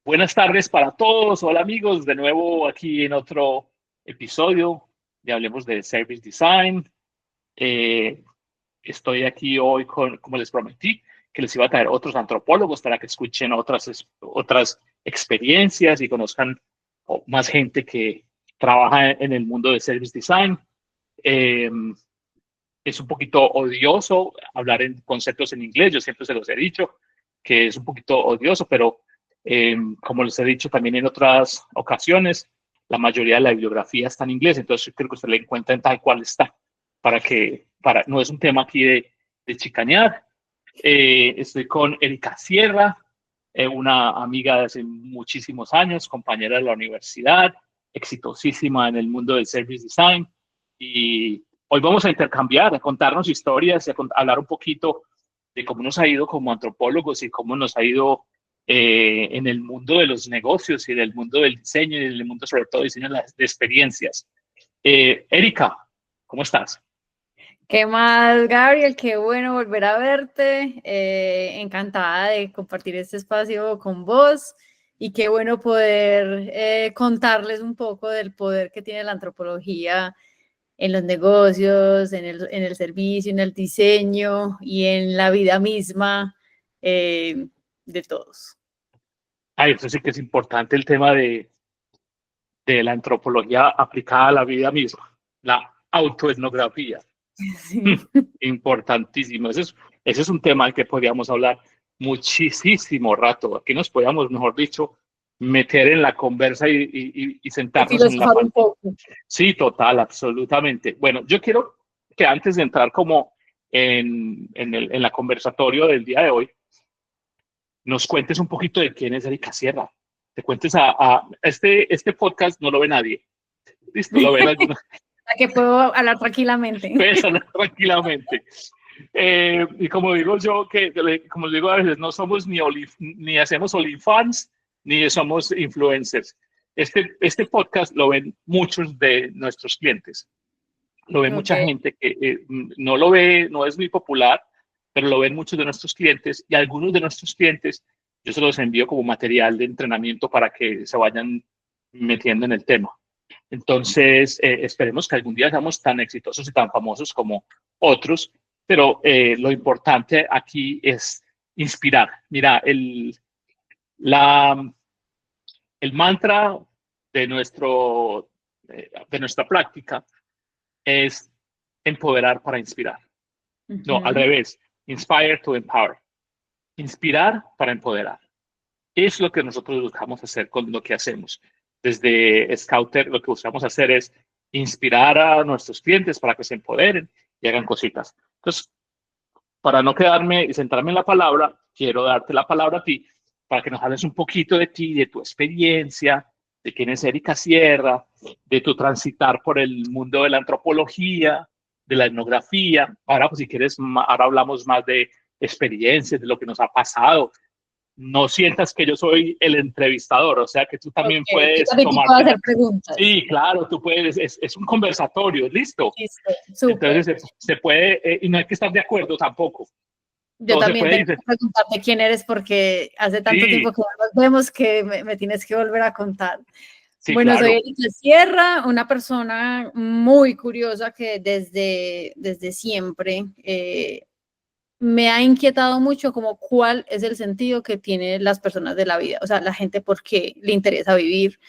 Buenas tardes para todos. Hola amigos, de nuevo aquí en otro episodio de Hablemos de Service Design. Eh, Estoy aquí hoy como les prometí, que les iba a traer otros antropólogos para que escuchen otras experiencias y conozcan más gente que trabaja en el mundo de Service Design. Eh, es un poquito odioso hablar en conceptos en inglés, yo siempre se los he dicho, que es un poquito odioso, pero como les he dicho también en otras ocasiones, la mayoría de la bibliografía está en inglés, entonces creo que usted la encuentra en tal cual está, no es un tema aquí de chicanear. Estoy con Erika Sierra, una amiga de hace muchísimos años, compañera de la universidad, exitosísima en el mundo del service design, y hoy vamos a intercambiar, a contarnos historias y a hablar un poquito de cómo nos ha ido como antropólogos y cómo nos ha ido en el mundo de los negocios y en el mundo del diseño y en el mundo sobre todo diseño de experiencias. Erika, ¿cómo estás? ¿Qué más, Gabriel? Qué bueno volver a verte. Encantada de compartir este espacio con vos y qué bueno poder contarles un poco del poder que tiene la antropología en los negocios, en el servicio, en el diseño y en la vida misma de todos. Ay, eso sí que es importante el tema de la antropología aplicada a la vida misma, la autoetnografía. Sí. Importantísimo. Ese es un tema al que podríamos hablar muchísimo rato. Aquí nos podíamos, mejor dicho, meter en la conversa y sentarnos en la Un poco. Sí, total, absolutamente. Bueno, yo quiero que antes de entrar como en la conversatorio del día de hoy, nos cuentes un poquito de quién es Erika Sierra. Te cuentes este podcast no lo ve nadie. Listo, lo ven algunos. Que puedo hablar tranquilamente. Puedes hablar tranquilamente. Y como digo yo, como digo a veces, no somos ni hacemos OnlyFans, ni somos influencers. Este podcast lo ven muchos de nuestros clientes. Lo ve mucha gente que no lo ve, no es muy popular, pero lo ven muchos de nuestros clientes y algunos de nuestros clientes yo se los envío como material de entrenamiento para que se vayan metiendo en el tema. Entonces, esperemos que algún día seamos tan exitosos y tan famosos como otros, pero lo importante aquí es inspirar. Mira, el mantra de, de nuestra práctica es empoderar para inspirar. No, al revés, inspire to empower. Inspirar para empoderar. Es lo que nosotros buscamos hacer con lo que hacemos. Desde Scouter lo que buscamos hacer es inspirar a nuestros clientes para que se empoderen y hagan cositas. Entonces, para no quedarme y centrarme en la palabra, quiero darte la palabra a ti para que nos hables un poquito de ti, de tu experiencia, de quién es Erika Sierra, de tu transitar por el mundo de la antropología, de la etnografía. Ahora, pues si quieres, ahora hablamos más de experiencias, de lo que nos ha pasado. No sientas que yo soy el entrevistador, o sea que tú también puedes tomar. Puedo hacer preguntas. Sí, claro, tú puedes, es un conversatorio, ¿listo? Listo, súper. Entonces se puede, y no hay que estar de acuerdo tampoco. Yo también tengo que preguntarte quién eres porque hace tanto tiempo que no nos vemos que me tienes que volver a contar. Sí, bueno, claro. Soy Erika Sierra, una persona muy curiosa que desde siempre me ha inquietado mucho como cuál es el sentido que tienen las personas de la vida, o sea, la gente por qué le interesa vivir,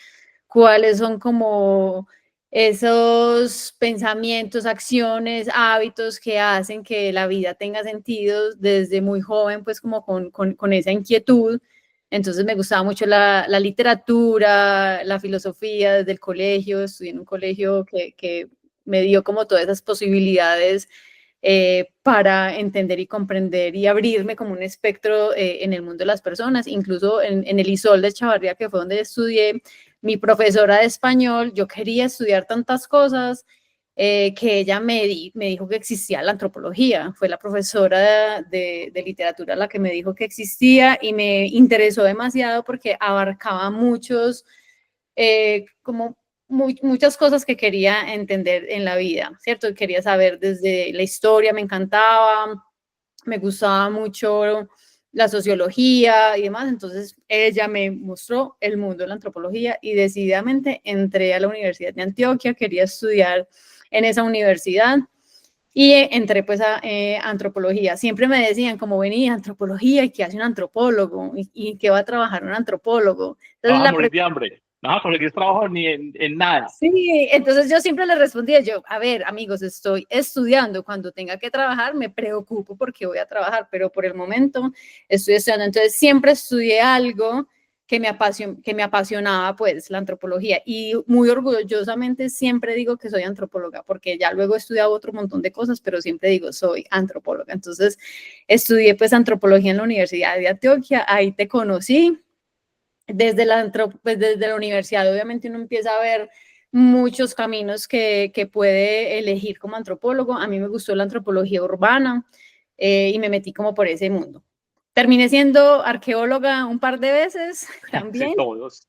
cuáles son como esos pensamientos, acciones, hábitos que hacen que la vida tenga sentido desde muy joven, pues como con esa inquietud. Entonces me gustaba mucho la literatura, la filosofía desde el colegio, estudié en un colegio que me dio como todas esas posibilidades para entender y comprender y abrirme como un espectro en el mundo de las personas, incluso en el ISOL de Chavarría, que fue donde estudié, mi profesora de español, yo quería estudiar tantas cosas que ella me dijo que existía la antropología, fue la profesora de literatura la que me dijo que existía y me interesó demasiado porque abarcaba muchos, como muchas cosas que quería entender en la vida, ¿cierto? Quería saber desde la historia, me encantaba, me gustaba mucho la sociología y demás. Entonces ella me mostró el mundo de la antropología y decididamente entré a la Universidad de Antioquia, quería estudiar en esa universidad y entré pues a antropología. Siempre me decían como venía antropología y qué hace un antropólogo y qué va a trabajar un antropólogo. No Entonces vas a la morir de hambre. No vas a conseguir trabajo ni en nada. Sí, entonces yo siempre le respondía, yo, a ver, amigos, estoy estudiando, cuando tenga que trabajar me preocupo porque voy a trabajar, pero por el momento estoy estudiando. Entonces siempre estudié algo que me apasionaba, pues, la antropología. Y muy orgullosamente siempre digo que soy antropóloga, porque ya luego he estudiado otro montón de cosas, pero siempre digo, soy antropóloga. Entonces estudié, pues, antropología en la Universidad de Antioquia, ahí te conocí pues desde la universidad, obviamente uno empieza a ver muchos caminos que puede elegir como antropólogo. A mí me gustó la antropología urbana y me metí como por ese mundo. Terminé siendo arqueóloga un par de veces Sí, también. todos.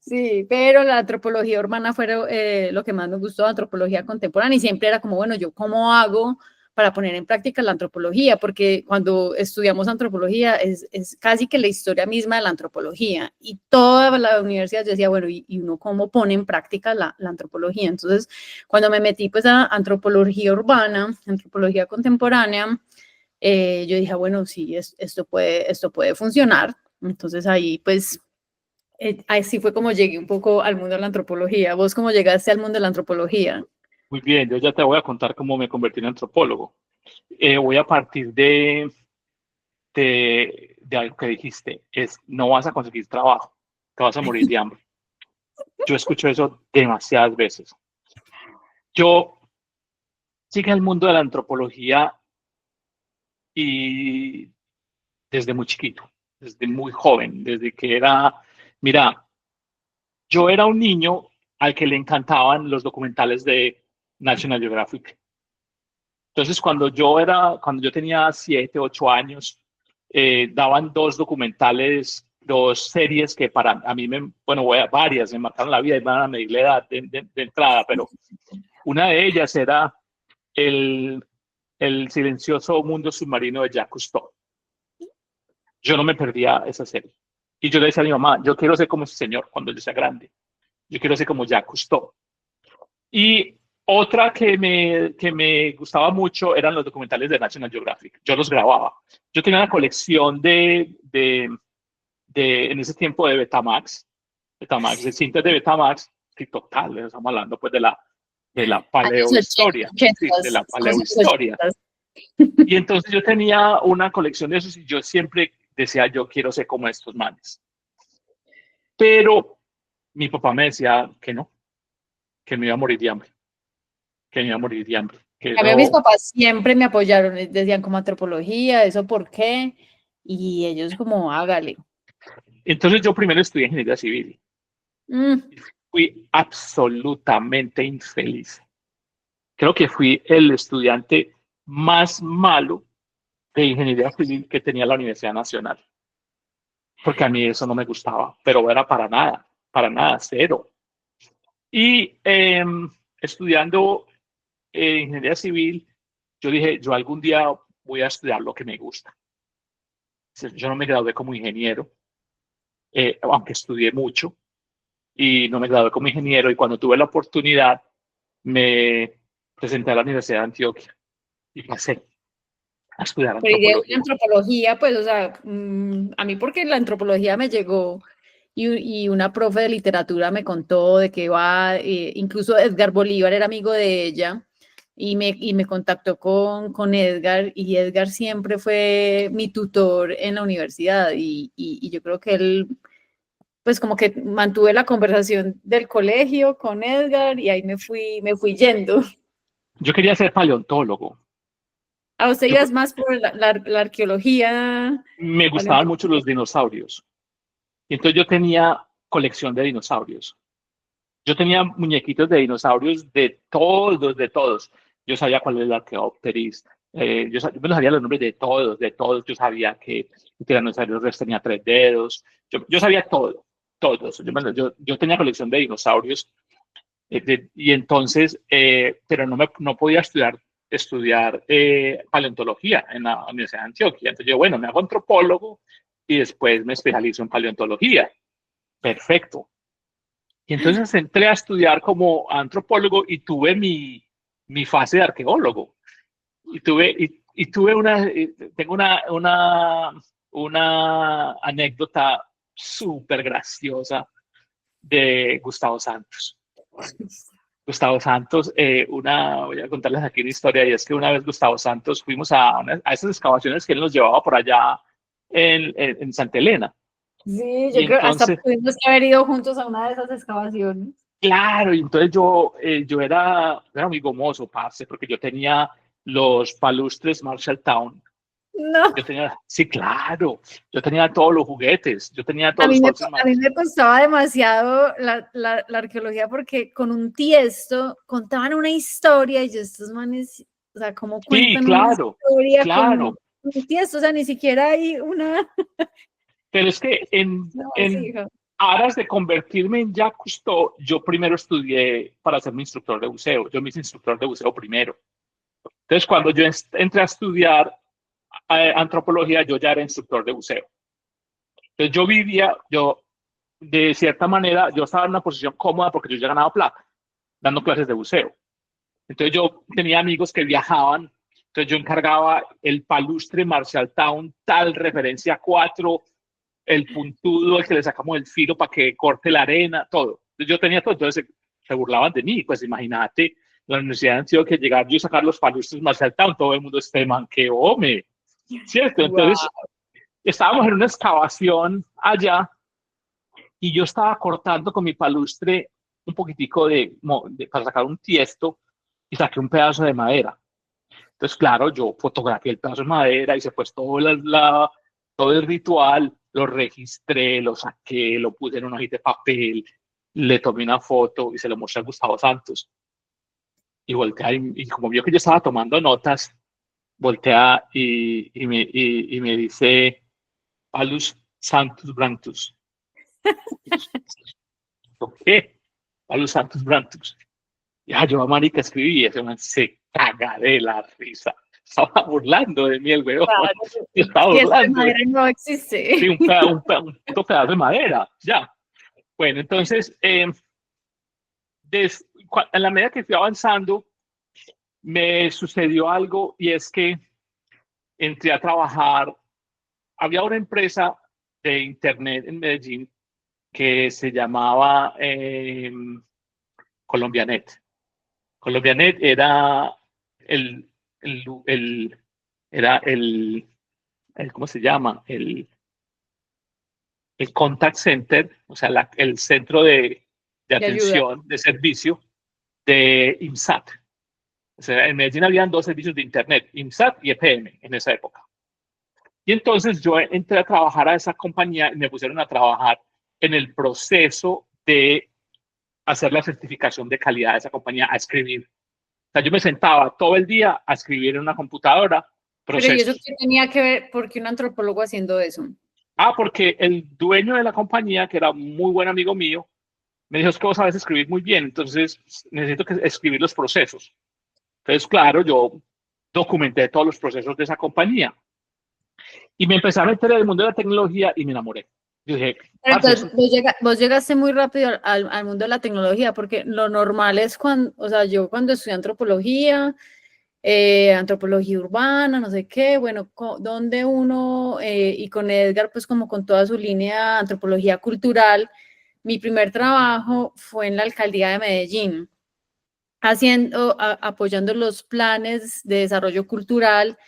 Sí, pero la antropología urbana fue lo que más me gustó, antropología contemporánea, y siempre era como, bueno, ¿yo cómo hago para poner en práctica la antropología? Porque cuando estudiamos antropología es casi que la historia misma de la antropología, y toda la universidad decía, bueno, ¿y uno cómo pone en práctica la antropología? Entonces, cuando me metí pues a antropología urbana, antropología contemporánea, yo dije, bueno, sí, esto puede funcionar. Entonces ahí pues así fue como llegué un poco al mundo de la antropología. ¿Vos cómo llegaste al mundo de la antropología? Muy bien, yo ya te voy a contar cómo me convertí en antropólogo. Voy a partir de algo que dijiste, es no vas a conseguir trabajo, te vas a morir de hambre. Yo escucho eso demasiadas veces. Yo llegué al mundo de la antropología y desde muy chiquito, desde muy joven, desde que era, mira, yo era un niño al que le encantaban los documentales de National Geographic. Entonces, cuando yo tenía 7, 8 años, daban dos documentales, dos series que para a mí, bueno, varias, me marcaron la vida y van a medir la edad de entrada, pero una de ellas era el, el silencioso mundo submarino de Jacques Cousteau. Yo no me perdía esa serie. Y yo le decía a mi mamá, yo quiero ser como ese señor cuando yo sea grande. Yo quiero ser como Jacques Cousteau. Y otra que me gustaba mucho eran los documentales de National Geographic. Yo los grababa. Yo tenía una colección en ese tiempo de Betamax, de cintas de Betamax, que total, estamos hablando pues de la Años 80, paleohistoria, sí, de 80, la estamos en los paleohistoria. 80. Y entonces yo tenía una colección de esos y yo siempre decía, yo quiero ser como estos manes. Pero mi papá me decía que me iba a morir de hambre, que me iba a morir de hambre, que A mí mis eso. papás siempre me apoyaron, decían como antropología, ¿eso por qué? Y ellos como, hágale. Entonces yo primero estudié ingeniería civil Mm, y fui absolutamente infeliz. Creo que fui el estudiante más malo de ingeniería civil que tenía la Universidad Nacional, porque a mí eso no me gustaba, pero era para nada, cero. Y estudiando ingeniería civil, yo dije, yo algún día voy a estudiar lo que me gusta. Yo no me gradué como ingeniero, aunque estudié mucho, y no me gradué como ingeniero, y cuando tuve la oportunidad, me presenté a la Universidad de Antioquia y pasé a estudiar pero idea de antropología. antropología, pues, o sea, a mí porque la antropología me llegó y una profe de literatura me contó de que va, incluso Edgar Bolívar era amigo de ella y me contactó con Edgar, y Edgar siempre fue mi tutor en la universidad y yo creo que él, pues como que mantuve la conversación del colegio con Edgar y ahí me fui yendo. Yo quería ser paleontólogo. ¿A usted Yo, ibas más por la arqueología me gustaban mucho los paleontológica? dinosaurios. Y entonces yo tenía colección de dinosaurios. Yo tenía muñequitos de dinosaurios de todos, de todos. Yo sabía cuál era el Archaeopteryx. Yo me sabía los nombres de todos, de todos. Yo sabía que el Tiranosaurio Rex tenía 3 dedos. Yo sabía todo, todos. Yo tenía colección de dinosaurios y entonces, pero no podía estudiar estudiar paleontología en la Universidad de Antioquia. Entonces yo, bueno, me hago antropólogo y después me especializo en paleontología. Perfecto. Y entonces entré a estudiar como antropólogo y tuve mi fase de arqueólogo. Y tuve tengo una anécdota súper graciosa de Gustavo Santos. Gustavo Santos, voy a contarles aquí una historia, y es que una vez Gustavo Santos fuimos a esas excavaciones que él nos llevaba por allá en Santa Elena. Sí, Y yo creo hasta entonces, pudimos haber ido juntos a una de esas excavaciones. claro, y entonces yo era muy gomoso, parce, porque yo tenía los palustres Marshalltown. No, Sí, claro, yo tenía todos los juguetes, yo tenía a todos mí los me, palustres a mí me costaba demasiado la arqueología porque con un tiesto contaban una historia y yo estos manes, o sea, ¿cómo Sí, cuentan una claro, historia con claro. un tiesto? O sea, ni siquiera hay una... Pero es que No, sí, en aras de convertirme en Jacques Cousteau, yo primero estudié para ser mi instructor de buceo. Yo me hice instructor de buceo primero. Entonces, cuando yo entré a estudiar antropología, yo ya era instructor de buceo. Entonces, yo de cierta manera, yo estaba en una posición cómoda porque yo ya ganaba plata dando clases de buceo. Entonces, yo tenía amigos que viajaban. Entonces, yo encargaba el palustre Marshalltown, tal referencia 4, el puntudo, el que le sacamos el filo para que corte la arena, todo. Entonces, yo tenía todo, entonces se burlaban de mí. Pues imagínate, la Universidad de Antioquia, llegar yo y sacar los palustres Marshalltown, todo el mundo, este man, que hombre, ¿cierto? wow. Entonces, estábamos en una excavación allá y yo estaba cortando con mi palustre un poquitico para sacar un tiesto, y saqué un pedazo de madera. Entonces, claro, yo fotografié el pedazo de madera, hice pues todo el ritual, lo registré, lo saqué, lo puse en una hojita de papel, le tomé una foto y se lo mostré a Gustavo Santos. Y voltea, y como vio que yo estaba tomando notas, voltea y me dice, Palus Santos Brantus. ¿Qué? Palus Santos Brantus. Ya, yo, marica, escribí y ese man se caga de la risa. Estaba burlando de mí el weón. Claro, Estaba si esta burlando. madre no Sí, existe. un puto pedazo de madera. Ya. Bueno, entonces, en la medida que fui avanzando, me sucedió algo, y es que entré a trabajar. Había una empresa de internet en Medellín que se llamaba Colombianet. Colombianet era el, el, el- era ¿cómo se llama? El contact center, o sea, el centro de De ayuda. atención, de servicio de IMSAT. O sea, en Medellín habían dos servicios de Internet, IMSAT y EPM en esa época. Y entonces yo entré a trabajar a esa compañía y me pusieron a trabajar en el proceso de hacer la certificación de calidad de esa compañía, a escribir. O sea, yo me sentaba todo el día a escribir en una computadora Pero ¿y eso procesos. qué tenía que ver? ¿Por qué un antropólogo haciendo eso? Porque el dueño de la compañía, que era muy buen amigo mío, me dijo, es que vos sabes escribir muy bien, entonces necesito escribir los procesos. Entonces, claro, yo documenté todos los procesos de esa compañía y me empecé a meter en el mundo de la tecnología y me enamoré. Yo dije, Pero parce, entonces vos llegaste muy rápido al mundo de la tecnología, porque lo normal es cuando, o sea, yo cuando estudié antropología, antropología urbana, no sé qué, bueno, donde uno, y con Edgar, pues como con toda su línea de antropología cultural, mi primer trabajo fue en la alcaldía de Medellín, apoyando los planes de desarrollo cultural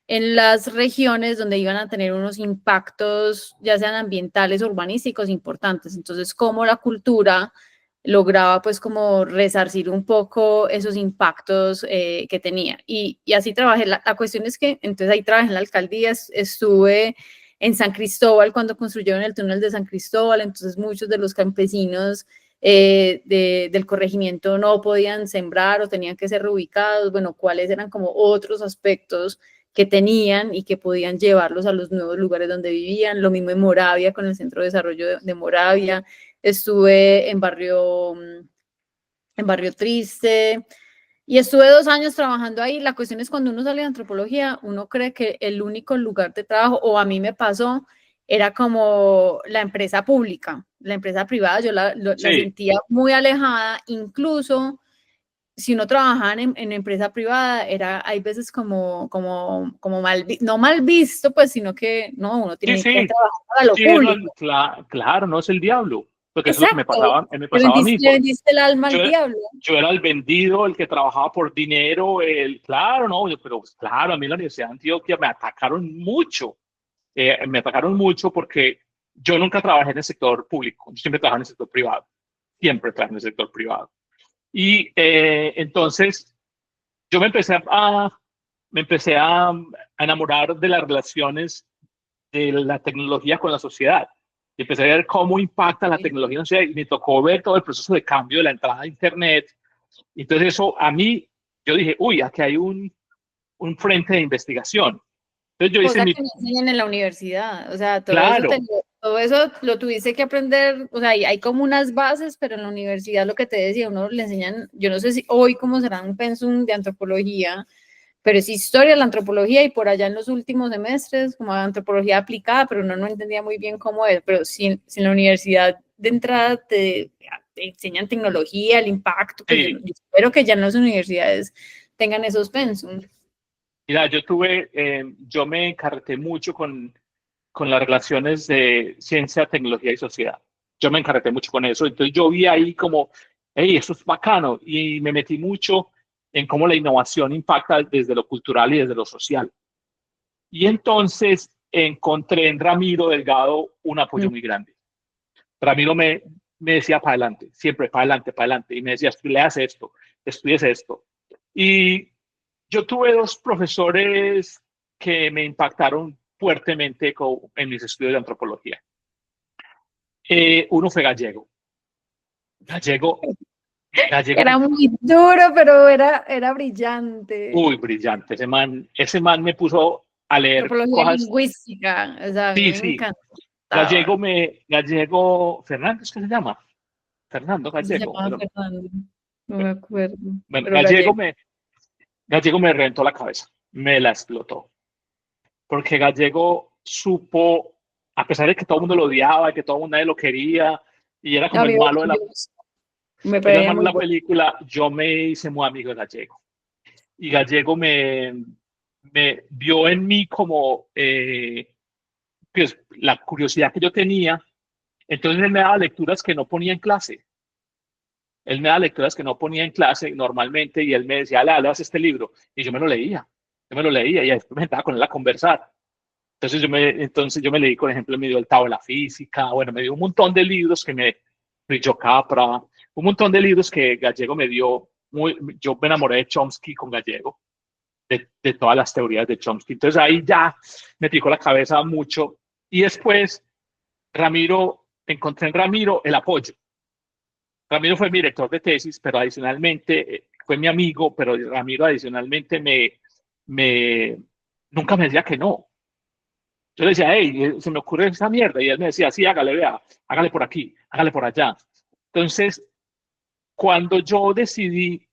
en las regiones donde iban a tener unos impactos, ya sean ambientales o urbanísticos importantes. Entonces, cómo la cultura lograba pues como resarcir un poco esos impactos que tenía. Y así trabajé. La cuestión es que entonces ahí trabajé en la alcaldía, estuve en San Cristóbal cuando construyeron el túnel de San Cristóbal, entonces muchos de los campesinos del corregimiento no podían sembrar o tenían que ser reubicados, bueno, cuáles eran como otros aspectos que tenían y que podían llevarlos a los nuevos lugares donde vivían. Lo mismo en Moravia, con el Centro de Desarrollo de Moravia. Estuve en Barrio Triste, Y estuve 2 años trabajando ahí. La cuestión es cuando uno sale de antropología, uno cree que el único lugar de trabajo, o a mí me pasó, era como la empresa pública, la empresa privada, yo la Sí, sentía muy alejada, incluso si uno trabajaba en empresa privada, hay veces como no mal visto, pues, sino que no, uno sí, tiene que sí, trabajar para lo sí, público. claro, no es el diablo, porque eso es lo que Exacto, me pasaba a mí. le vendiste el alma Yo, al diablo. yo era el vendido, el que trabajaba por dinero, claro, no, pero claro, a mí en la Universidad de Antioquia me atacaron mucho porque yo nunca trabajé en el sector público, yo siempre trabajé en el sector privado, siempre trabajé en el sector privado. Y entonces yo me empecé a enamorar de las relaciones de la tecnología con la sociedad. Y empecé a ver cómo impacta la tecnología en la sociedad y me tocó ver todo el proceso de cambio de la entrada a Internet. Entonces eso a mí, yo dije, uy, aquí hay un frente de investigación. Entonces yo hice Cosa mi, que no enseñan en la universidad, o sea, claro, todo eso lo tuviste que aprender, o sea, hay como unas bases, pero en la universidad lo que te decía, uno le enseñan, yo no sé si hoy cómo será un pensum de antropología, pero es historia de la antropología y por allá en los últimos semestres, como antropología aplicada, pero uno no entendía muy bien cómo es, pero si en la universidad de entrada te enseñan tecnología, el impacto, pues sí. yo espero que ya en las universidades tengan esos pensums. Mira, yo me encarreté mucho con las relaciones de ciencia, tecnología y sociedad. Yo me encarreté mucho con eso. Entonces yo vi ahí como, hey, eso es bacano. Y me metí mucho en cómo la innovación impacta desde lo cultural y desde lo social. Y entonces encontré en Ramiro Delgado un apoyo muy grande. Ramiro me decía para adelante, siempre para adelante, para adelante. Y me decía, leas esto, estudies esto. Y yo tuve dos profesores que me impactaron fuertemente en mis estudios de antropología. Uno fue Gallego. Gallego, Era Gallego, muy duro, pero era brillante. uy, brillante. Ese man me puso a leer Antropología cosas. lingüística, o sea, a mí Sí, me sí. encantaba. Gallego Fernández, ¿qué se llama? Fernando Se Gallego. llamaba Fernando, no me acuerdo, Bueno, pero gallego. Gallego me reventó la cabeza, me la explotó. Porque Gallego supo, a pesar de que todo el mundo lo odiaba, que todo el mundo nadie lo quería, y era como A el mí malo de la, me era el parecía malo de muy la bueno. película, yo me hice muy amigo de Gallego. Y Gallego me vio en mí como pues, la curiosidad que yo tenía. Entonces él me daba lecturas que no ponía en clase. Él me daba lecturas que no ponía en clase normalmente y él me decía, leas este libro. Y yo me lo leía. Yo me lo leía y después me sentaba con él a conversar. Entonces yo me leí, por ejemplo, me dio el Tao de la Física, bueno, me dio un montón de libros Richo Capra, un montón de libros que Gallego me dio. Yo me enamoré de Chomsky con Gallego, de todas las teorías de Chomsky. Entonces ahí ya me picó la cabeza mucho. Y después encontré en Ramiro el apoyo. Ramiro fue mi director de tesis, pero adicionalmente fue mi amigo, pero Ramiro adicionalmente me, nunca me decía que no. Yo le decía, hey, se me ocurre esta mierda. Y él me decía, sí, hágale, vea, hágale por aquí, hágale por allá. Entonces, cuando yo decidí,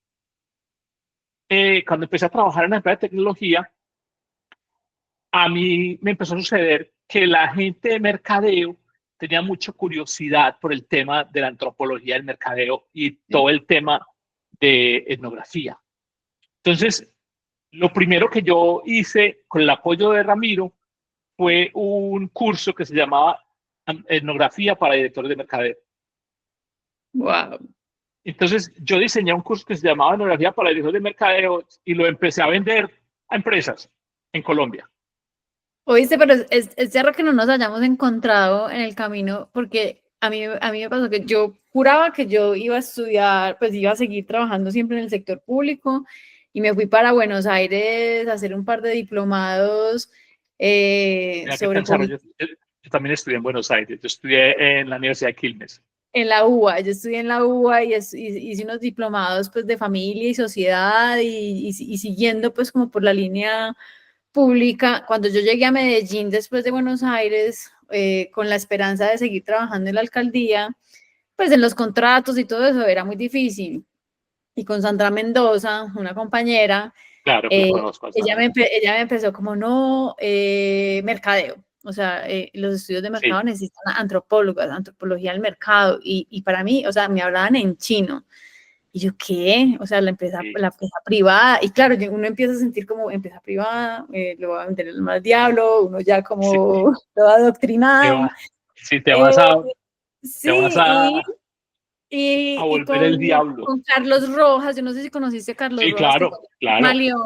cuando empecé a trabajar en la empresa de tecnología, a mí me empezó a suceder que la gente de mercadeo tenía mucha curiosidad por el tema de la antropología del mercadeo y todo el tema de etnografía. Entonces, lo primero que yo hice con el apoyo de Ramiro fue un curso que se llamaba Etnografía para Directores de Mercadeo. Wow. Entonces, yo diseñé un curso que se llamaba Etnografía para Directores de Mercadeo y lo empecé a vender a empresas en Colombia. Oíste, pero es cierto que no nos hayamos encontrado en el camino, porque a mí me pasó que yo juraba que yo iba a estudiar, pues iba a seguir trabajando siempre en el sector público y me fui para Buenos Aires a hacer un par de diplomados Mira qué sobre tan charro. política Yo también estudié en Buenos Aires. Yo estudié en la Universidad de Quilmes. en la UBA. Yo estudié en la UBA y hice unos diplomados pues de familia y sociedad y siguiendo pues como por la línea pública. Cuando yo llegué a Medellín después de Buenos Aires, con la esperanza de seguir trabajando en la alcaldía, pues en los contratos y todo eso era muy difícil. y con Sandra Mendoza, una compañera, Claro que la conozco. ella me empezó como, no, mercadeo. O sea, los estudios de mercado Sí, necesitan antropólogas, antropología del mercado. Y para mí, o sea, me hablaban en chino. Y yo, ¿qué? O sea, sí, la empresa privada. Y claro, uno empieza a sentir como empresa privada, lo va a vender el mal diablo, uno ya sí, como todo te adoctrinado. va- sí, Eh, te vas sí, a y volver el diablo. con Carlos Rojas, yo no sé si conociste a Carlos Sí, Rojas, que claro, fue claro. Malión.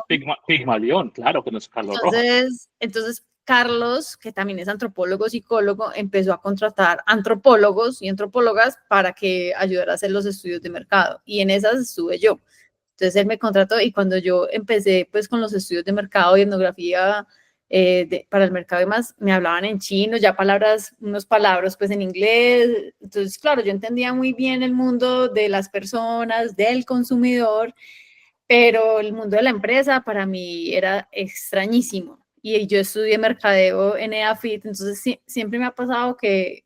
Pigmalión, claro, que no es Carlos Rojas. Entonces, Carlos, que también es antropólogo, psicólogo, empezó a contratar antropólogos y antropólogas para que ayudara a hacer los estudios de mercado. Y en esas estuve yo. Entonces él me contrató y cuando yo empecé pues con los estudios de mercado y etnografía para el mercado y demás, me hablaban en chino, ya palabras, unos palabras pues en inglés. Entonces, claro, yo entendía muy bien el mundo de las personas, del consumidor, pero el mundo de la empresa para mí era extrañísimo. Y yo estudié mercadeo en EAFIT, entonces siempre me ha pasado que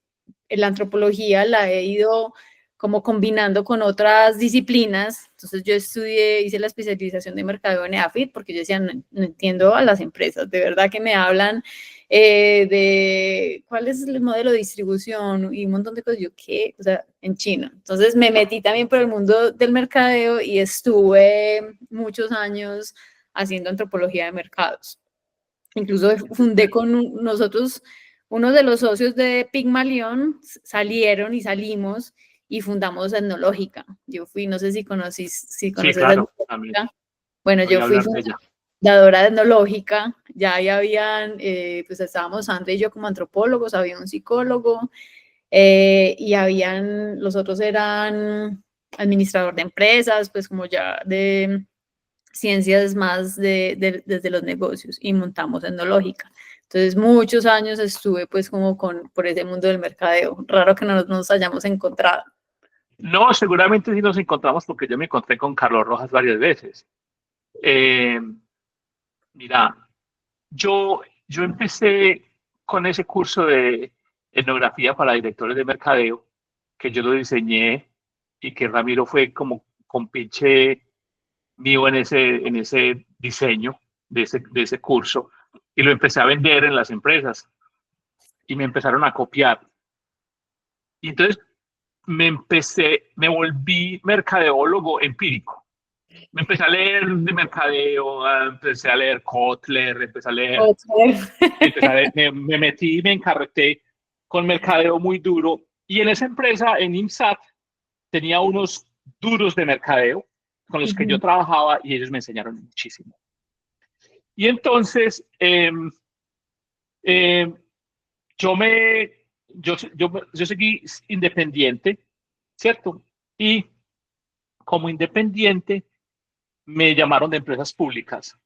la antropología la he ido como combinando con otras disciplinas. Entonces yo estudié, hice la especialización de mercadeo en EAFIT porque yo decía, no entiendo a las empresas, de verdad que me hablan de cuál es el modelo de distribución y un montón de cosas. Yo, ¿qué? O sea, en China. Entonces me metí también por el mundo del mercadeo y estuve muchos años haciendo antropología de mercados. Incluso fundé con nosotros, uno de los socios de Pigmalión salieron y salimos y fundamos Etnológica. Yo fui, no sé si Sí, conoces claro, también Etnológica. Bueno, voy yo a fui hablar de ella. fundadora de Etnológica, ya ahí habían, pues estábamos Sandra y yo como antropólogos, había un psicólogo, y habían, los otros eran administrador de empresas, pues como ya de ciencias más desde los negocios y montamos Etnológica. Entonces, muchos años estuve pues como por ese mundo del mercadeo. Raro que no nos hayamos encontrado. No, seguramente sí nos encontramos porque yo me encontré con Carlos Rojas varias veces. Eh, Mira, yo empecé con ese curso de etnografía para directores de mercadeo, que yo lo diseñé y que Ramiro fue como compinche mío en ese diseño de ese curso, y lo empecé a vender en las empresas y me empezaron a copiar. Y entonces me volví mercadeólogo empírico. Me empecé a leer de mercadeo, empecé a leer Kotler, me metí, me encarreté con mercadeo muy duro. Y en esa empresa, en IMSAT, tenía unos duros de mercadeo con los que yo trabajaba y ellos me enseñaron muchísimo. Y entonces, eh, yo me, yo seguí independiente, ¿cierto? Y como independiente me llamaron de empresas públicas.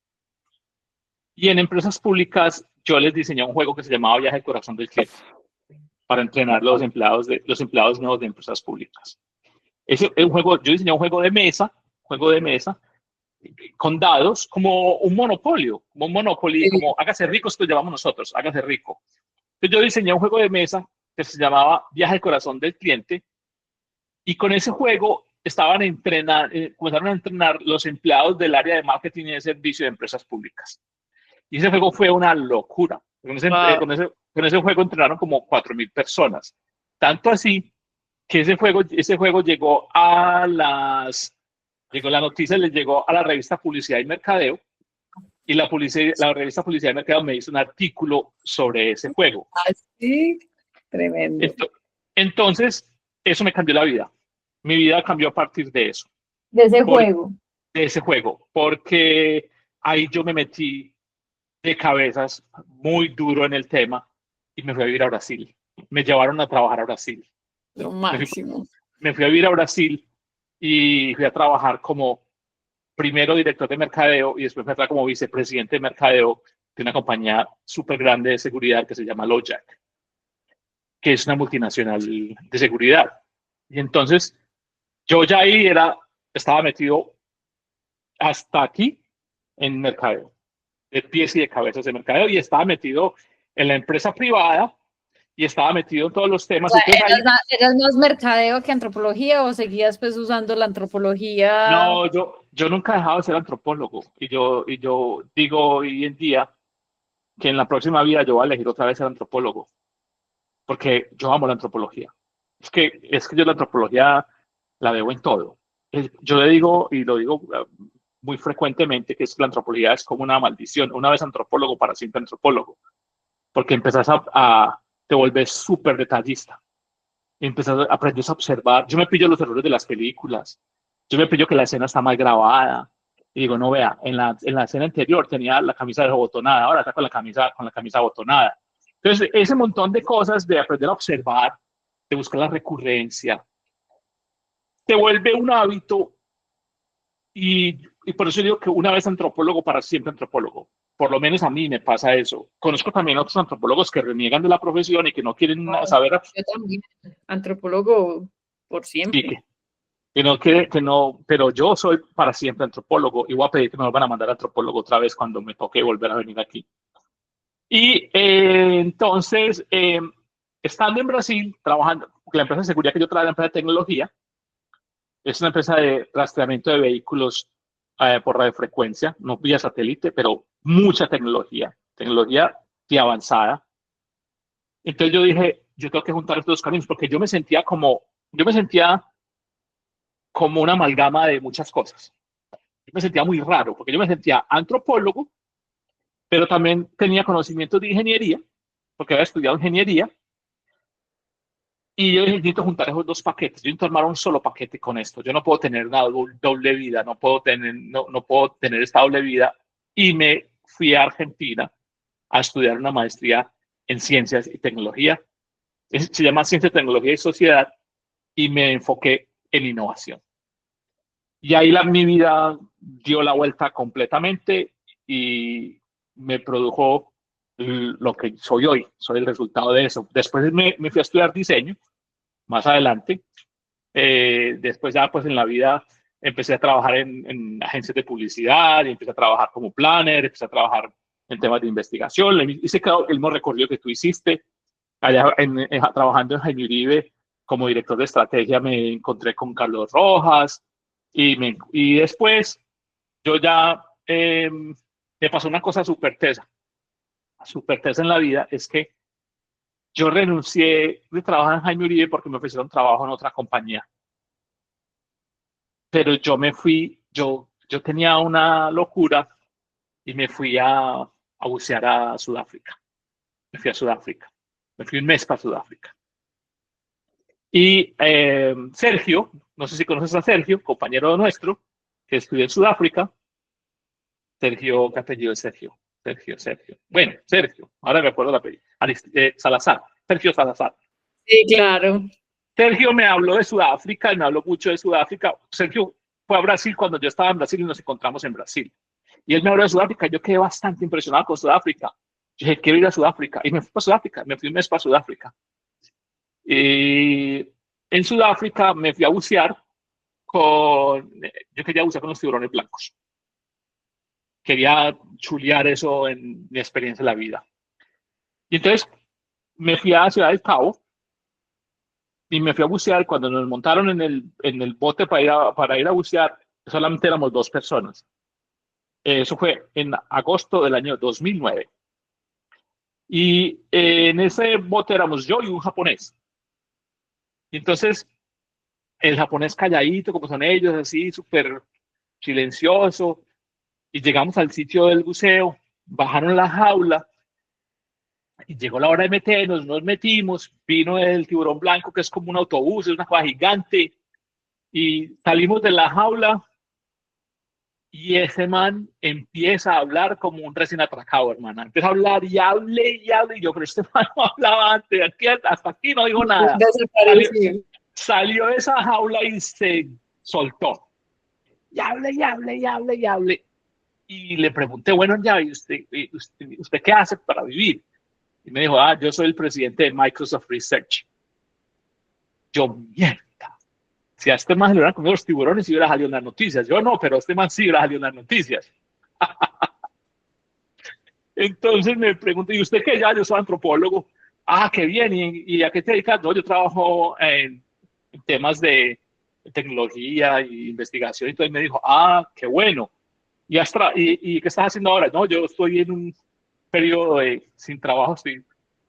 Y en empresas públicas yo les diseñé un juego que se llamaba Viaje al Corazón del Cliente para entrenar los empleados nuevos de empresas públicas. Ese es un juego, yo diseñé juego de mesa con dados como un monopolio, como un monopoly, como hágase rico, esto lo llamamos nosotros, hágase rico. Entonces yo diseñé un juego de mesa que se llamaba Viaje al Corazón del Cliente y con ese juego comenzaron a entrenar los empleados del área de marketing y de servicio de empresas públicas. Y ese juego fue una locura. Wow. Con ese juego entrenaron como 4.000 personas. Tanto así que ese juego llegó la noticia, les llegó a la revista Publicidad y Mercadeo, y la revista Publicidad y Mercadeo me hizo un artículo sobre ese juego. Así, tremendo. Entonces, eso me cambió la vida. Mi vida cambió a partir de eso, De ese por, juego. de ese juego, porque ahí yo me metí de cabezas muy duro en el tema y me fui a vivir a Brasil. Me llevaron a trabajar a Brasil. Lo Me fui, máximo. me fui a vivir a Brasil y fui a trabajar como primero director de mercadeo y después fui a trabajar como vicepresidente de mercadeo de una compañía súper grande de seguridad que se llama LoJack, que es una multinacional de seguridad. Y entonces yo ya ahí estaba metido hasta aquí en mercadeo, de pies y de cabezas de mercadeo, y estaba metido en la empresa privada y estaba metido en todos los O temas. sea, Entonces ahí, ¿eras más mercadeo que antropología o seguías pues usando la antropología? no, yo nunca he dejado de ser antropólogo y yo digo hoy en día que en la próxima vida yo voy a elegir otra vez ser antropólogo, porque yo amo la antropología. Es que yo la antropología la veo en todo. Yo le digo, y lo digo muy frecuentemente, que es que la antropología es como una maldición. Una vez antropólogo, para siempre antropólogo, porque empezás te vuelves súper detallista. Aprendes a observar. Yo me pillo los errores de las películas. Yo me pillo que la escena está mal grabada. Y digo, no vea, en la escena anterior tenía la camisa abotonada, ahora está con la camisa abotonada. Entonces, ese montón de cosas de aprender a observar, de buscar la recurrencia, te vuelve un hábito y por eso digo que una vez antropólogo, para siempre antropólogo. Por lo menos a mí me pasa eso. Conozco también a otros antropólogos que reniegan de la profesión y que no quieren saber. Yo también, antropólogo por Sí, siempre. que no quiere, que no, pero yo soy para siempre antropólogo y voy a pedir que me vuelvan a mandar antropólogo otra vez cuando me toque volver a venir aquí. Y entonces, estando en Brasil, trabajando, porque la empresa de seguridad que yo trabajo, la empresa de tecnología, es una empresa de rastreamiento de vehículos por radiofrecuencia, no vía satélite, pero mucha tecnología y avanzada. Entonces yo dije, yo tengo que juntar estos dos caminos, porque yo me sentía como una amalgama de muchas cosas. Yo me sentía muy raro, porque yo me sentía antropólogo, pero también tenía conocimientos de ingeniería, porque había estudiado ingeniería, y yo dije, necesito juntar esos dos paquetes, yo necesito armar un solo paquete con esto, yo no puedo tener una doble vida, no puedo tener esta doble vida, y me fui a Argentina a estudiar una maestría en ciencias y tecnología, se llama Ciencia, Tecnología y Sociedad, y me enfoqué en innovación. Y ahí mi vida dio la vuelta completamente y me produjo lo que soy hoy, soy el resultado de eso. Después me fui a estudiar diseño, más adelante. Después ya pues en la vida empecé a trabajar en agencias de publicidad, y empecé a trabajar como planner, empecé a trabajar en temas de investigación. Hice el mismo recorrido que tú hiciste, allá trabajando en Jaime Uribe como director de estrategia me encontré con Carlos Rojas y después yo ya me pasó una cosa súper tesa en la vida, es que yo renuncié de trabajar en Jaime Uribe porque me ofrecieron trabajo en otra compañía, pero yo me fui, yo tenía una locura y me fui a bucear a Sudáfrica, me fui a Sudáfrica, me fui un mes para Sudáfrica. Y Sergio, no sé si conoces a Sergio, compañero nuestro, que estudió en Sudáfrica. Sergio, ¿qué apellido es Sergio? Sergio. Bueno, Sergio, ahora me acuerdo el apellido. Salazar, Sergio Salazar. Sí, claro. Sergio me habló de Sudáfrica y me habló mucho de Sudáfrica. Sergio fue a Brasil cuando yo estaba en Brasil y nos encontramos en Brasil. Y él me habló de Sudáfrica. Yo quedé bastante impresionado con Sudáfrica. Yo dije, quiero ir a Sudáfrica. Y me fui para Sudáfrica, me fui un mes para Sudáfrica. Y en Sudáfrica me fui a bucear yo quería bucear con los tiburones blancos. Quería chulear eso en mi experiencia en la vida. Y entonces me fui a Ciudad del Cabo y me fui a bucear. Cuando nos montaron en el bote para ir a bucear, solamente éramos dos personas. Eso fue en agosto del año 2009. Y en ese bote éramos yo y un japonés. Y entonces el japonés calladito, como son ellos, así súper silencioso. Y llegamos al sitio del buceo, bajaron la jaula y llegó la hora de meternos, nos metimos, vino el tiburón blanco que es como un autobús, es una cosa gigante, y salimos de la jaula y ese man empieza a hablar como un recién atracado, hermana. Empieza a hablar y hable, y yo, pero este man no hablaba antes, hasta aquí no dijo nada. Salió, Desaparecido. salió de esa jaula y se soltó. Y hable. Y le pregunté, bueno, ya, ¿y usted qué hace para vivir? Y me dijo, yo soy el presidente de Microsoft Research. Yo, mierda. Si a este man le hubieran comido los tiburones, y hubiera salido en las noticias. Yo no, pero a este man sí hubiera salido en las noticias. Entonces me pregunté, ¿y usted qué? Ya, yo soy antropólogo. Ah, qué bien. ¿Y a qué te dedicas? No, yo trabajo en temas de tecnología e investigación. Y entonces me dijo, ah, qué bueno. ¿Y qué estás haciendo ahora? No, yo estoy en un periodo sin trabajo, estoy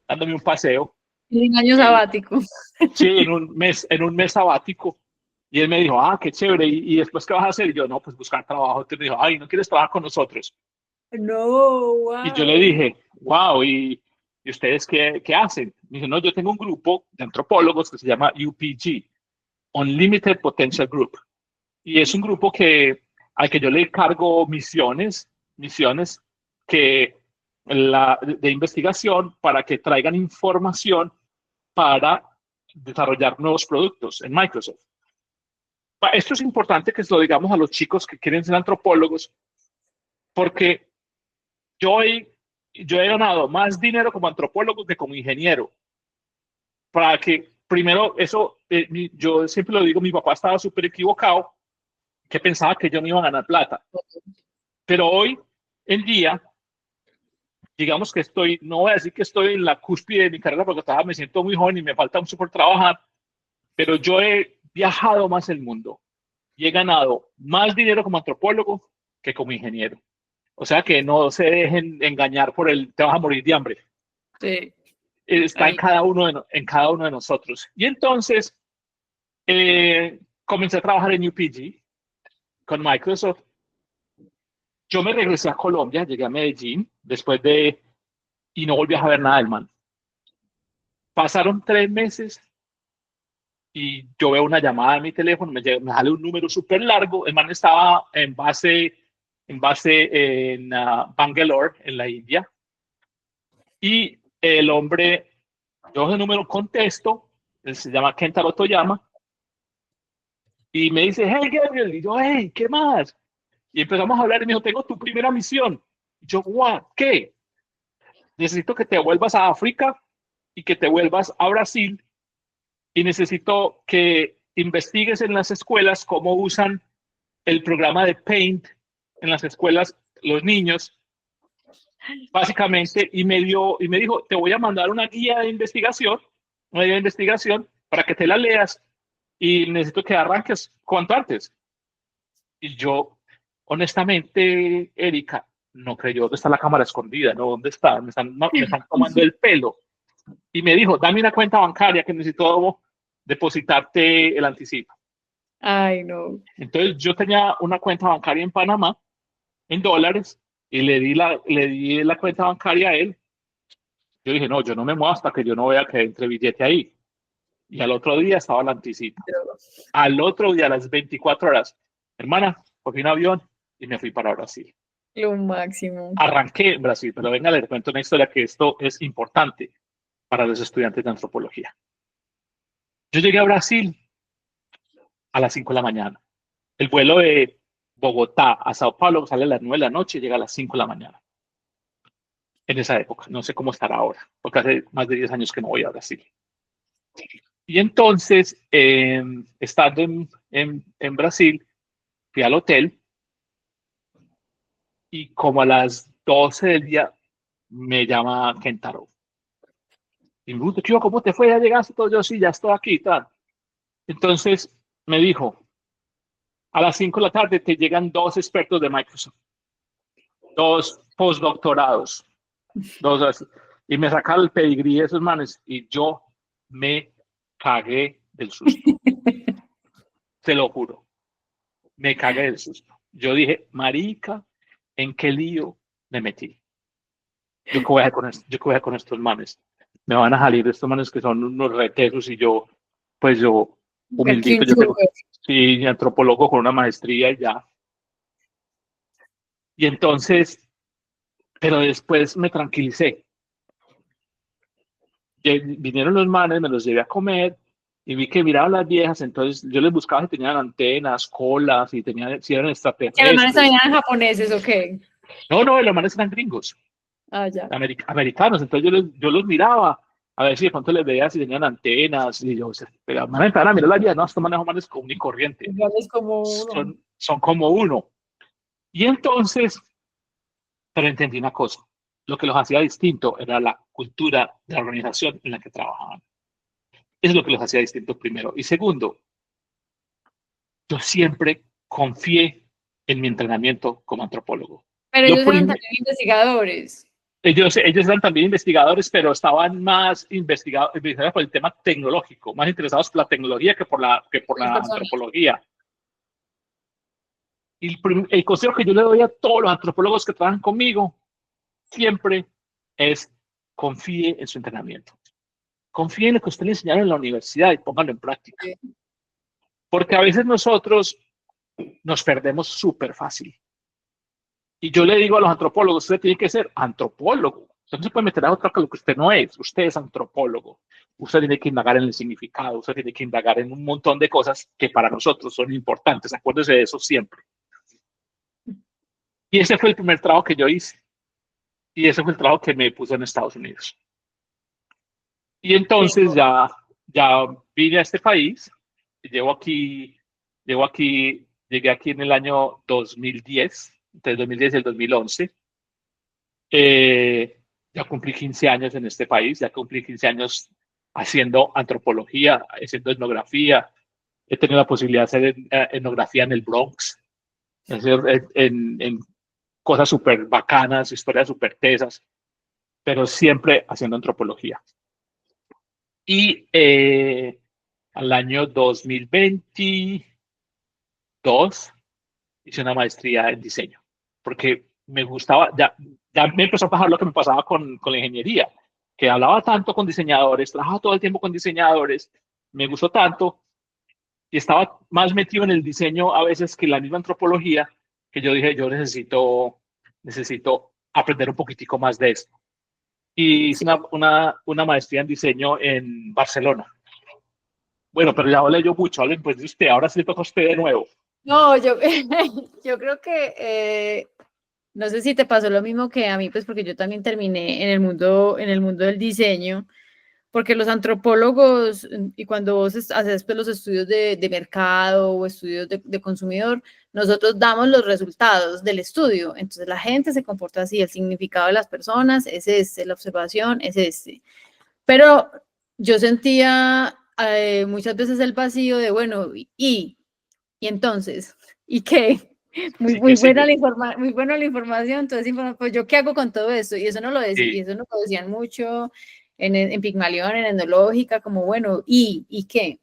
dándome un paseo. Un año Eh, sabático. sí, en un mes sabático. Y él me dijo, ah, qué chévere. ¿Y después qué vas a hacer? Y yo, no, pues buscar trabajo. Entonces me dijo, ay, ¿no quieres trabajar con nosotros? No, Y yo le wow. dije, wow, ¿y ustedes qué hacen? Me dijo, no, yo tengo un grupo de antropólogos que se llama UPG, Unlimited Potential Group. Y es un grupo al que yo le cargo misiones que de investigación para que traigan información para desarrollar nuevos productos en Microsoft. Esto es importante que se lo digamos a los chicos que quieren ser antropólogos, porque yo he, yo he ganado más dinero como antropólogo que como ingeniero. Para que, primero, eso, yo siempre lo digo, mi papá estaba súper equivocado, que pensaba que yo no iba a ganar plata. Pero hoy en día, digamos que no voy a decir que estoy en la cúspide de mi carrera porque todavía me siento muy joven y me falta mucho por trabajar, pero yo he viajado más el mundo y he ganado más dinero como antropólogo que como ingeniero. O sea que no se dejen engañar por te vas a morir de hambre. Sí. Está Ay, en cada uno de nosotros. Y entonces comencé a trabajar en UPG con Microsoft. Yo me regresé a Colombia, llegué a Medellín y no volví a ver nada del man. Pasaron 3 meses y yo veo una llamada en mi teléfono, me sale un número súper largo. El man estaba en Bangalore, en la India. Y el hombre, yo ese número contesto, él se llama Kentaro Toyama, y me dice, hey, Gabriel. Y yo, hey, ¿qué más? Y empezamos a hablar y me dijo, tengo tu primera misión. Y yo, what? ¿Qué? Necesito que te vuelvas a África y que te vuelvas a Brasil y necesito que investigues en las escuelas cómo usan el programa de Paint en las escuelas los niños, básicamente, y me dijo, te voy a mandar una guía de investigación para que te la leas y necesito que arranques cuanto antes. Y yo, honestamente, Erika, no creyó, ¿dónde está la cámara escondida? ¿No? ¿Dónde está? Me están tomando el pelo. Y me dijo, dame una cuenta bancaria que necesito depositarte el anticipo. ay, no. Entonces yo tenía una cuenta bancaria en Panamá, en dólares, y le di la cuenta bancaria a él. Yo dije, no, yo no me muevo hasta que yo no vea que entre billete ahí. Y al otro día estaba el anticipo. Al otro día, a las 24 horas, hermana, cogí un avión y me fui para Brasil. Lo máximo. Arranqué en Brasil, pero venga, les cuento una historia que esto es importante para los estudiantes de antropología. Yo llegué a Brasil a las 5 de la mañana. El vuelo de Bogotá a Sao Paulo sale a las 9 de la noche y llega a las 5 de la mañana. En esa época, no sé cómo estará ahora, porque hace más de 10 años que no voy a Brasil. Y entonces, estando en Brasil, fui al hotel y como a las 12 del día me llama Kentaro. Y me pregunta, tío, ¿cómo te fue? ¿Ya llegaste? Todo yo, sí, ya estoy aquí. Tal. Entonces me dijo, a las 5 de la tarde te llegan 2 expertos de Microsoft, 2 postdoctorados, así. Y me sacaron el pedigrí de esos manes y yo me cagué del susto. Te lo juro, me cagué del susto. Yo dije, marica, ¿en qué lío me metí? ¿Yo qué voy a hacer con esto? ¿Yo qué voy a hacer con estos manes? Me van a salir estos manes que son unos retesos y pues yo, Aquí un humildito, yo tengo, youtuber. sí, antropólogo con una maestría y ya. Y entonces, pero después me tranquilicé. Vinieron los manes, me los llevé a comer y vi que miraban las viejas, entonces yo les buscaba si tenían antenas, colas, si eran Que los manes extraterrestres. también eran japoneses, ok. No, no, los manes eran gringos, Ah, ya. americanos, entonces yo los miraba a ver si de pronto les veía si tenían antenas y yo, pero man, empezaron a mirar las viejas, no, estos manes son manes común y corriente, Igual es como uno. son como uno. Y entonces, pero entendí una cosa, lo que los hacía distinto era la cultura de la organización en la que trabajaban. Eso es lo que los hacía distintos primero. Y segundo, yo siempre confié en mi entrenamiento como antropólogo. Pero Yo ellos eran prim- también investigadores. ellos eran también investigadores, pero estaban más investigados por el tema tecnológico, más interesados por la tecnología que por Las la personas. antropología. Y el consejo que yo le doy a todos los antropólogos que trabajan conmigo siempre es confíe en su entrenamiento. Confíe en lo que usted le enseñaron en la universidad y póngalo en práctica. Porque a veces nosotros nos perdemos súper fácil. Y yo le digo a los antropólogos, usted tiene que ser antropólogo. Usted no se puede meter a otra cosa que usted no es. Usted es antropólogo. Usted tiene que indagar en el significado. Usted tiene que indagar en un montón de cosas que para nosotros son importantes. Acuérdese de eso siempre. Y ese fue el primer trabajo que yo hice. Y ese fue el trabajo que me puso en Estados Unidos. Y entonces ya vine a este país. Llegué aquí en el año 2010, entre el 2010 y el 2011. Eh, ya cumplí 15 años en este país, ya cumplí 15 años haciendo antropología, haciendo etnografía. He tenido la posibilidad de hacer etnografía en el Bronx, en cosas súper bacanas, historias súper tesas, pero siempre haciendo antropología. Y al año 2022 hice una maestría en diseño, porque me gustaba, ya me empezó a pasar lo que me pasaba con la ingeniería, que hablaba tanto con diseñadores, trabajaba todo el tiempo con diseñadores, me gustó tanto y estaba más metido en el diseño a veces que en la misma antropología, que yo dije, yo necesito aprender un poquitico más de esto. Y hice Sí. una maestría en diseño en Barcelona. Bueno, pero ya hablé yo mucho, hablen pues de usted, ahora sí le toca a usted de nuevo. No, yo, yo creo que no sé si te pasó lo mismo que a mí, pues porque yo también terminé en el mundo del diseño, porque los antropólogos, y cuando vos haces pues, los estudios de mercado o estudios de consumidor, nosotros damos los resultados del estudio. Entonces la gente se comporta así, el significado de las personas es este, la observación es este. Pero yo sentía muchas veces el vacío de, bueno, y entonces, ¿y qué? Muy, Sí, que sigue. muy buena la información, entonces, pues yo qué hago con todo esto, y eso no lo decía, y Sí, eso no lo decían mucho en Pigmalión, en Etnológica, como bueno, ¿y qué?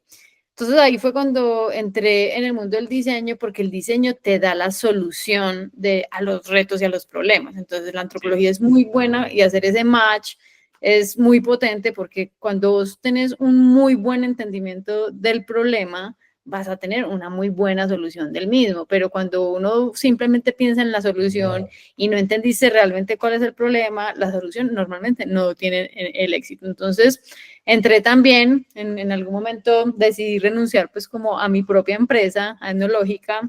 Entonces ahí fue cuando entré en el mundo del diseño, porque el diseño te da la solución a los retos y a los problemas. Entonces la sí. antropología es muy buena y hacer ese match es muy potente porque cuando vos tenés un muy buen entendimiento del problema, vas a tener una muy buena solución del mismo, pero cuando uno simplemente piensa en la solución y no entendiste realmente cuál es el problema, la solución normalmente no tiene el éxito. Entonces, entré también, en algún momento decidí renunciar pues como a mi propia empresa, a Etnológica,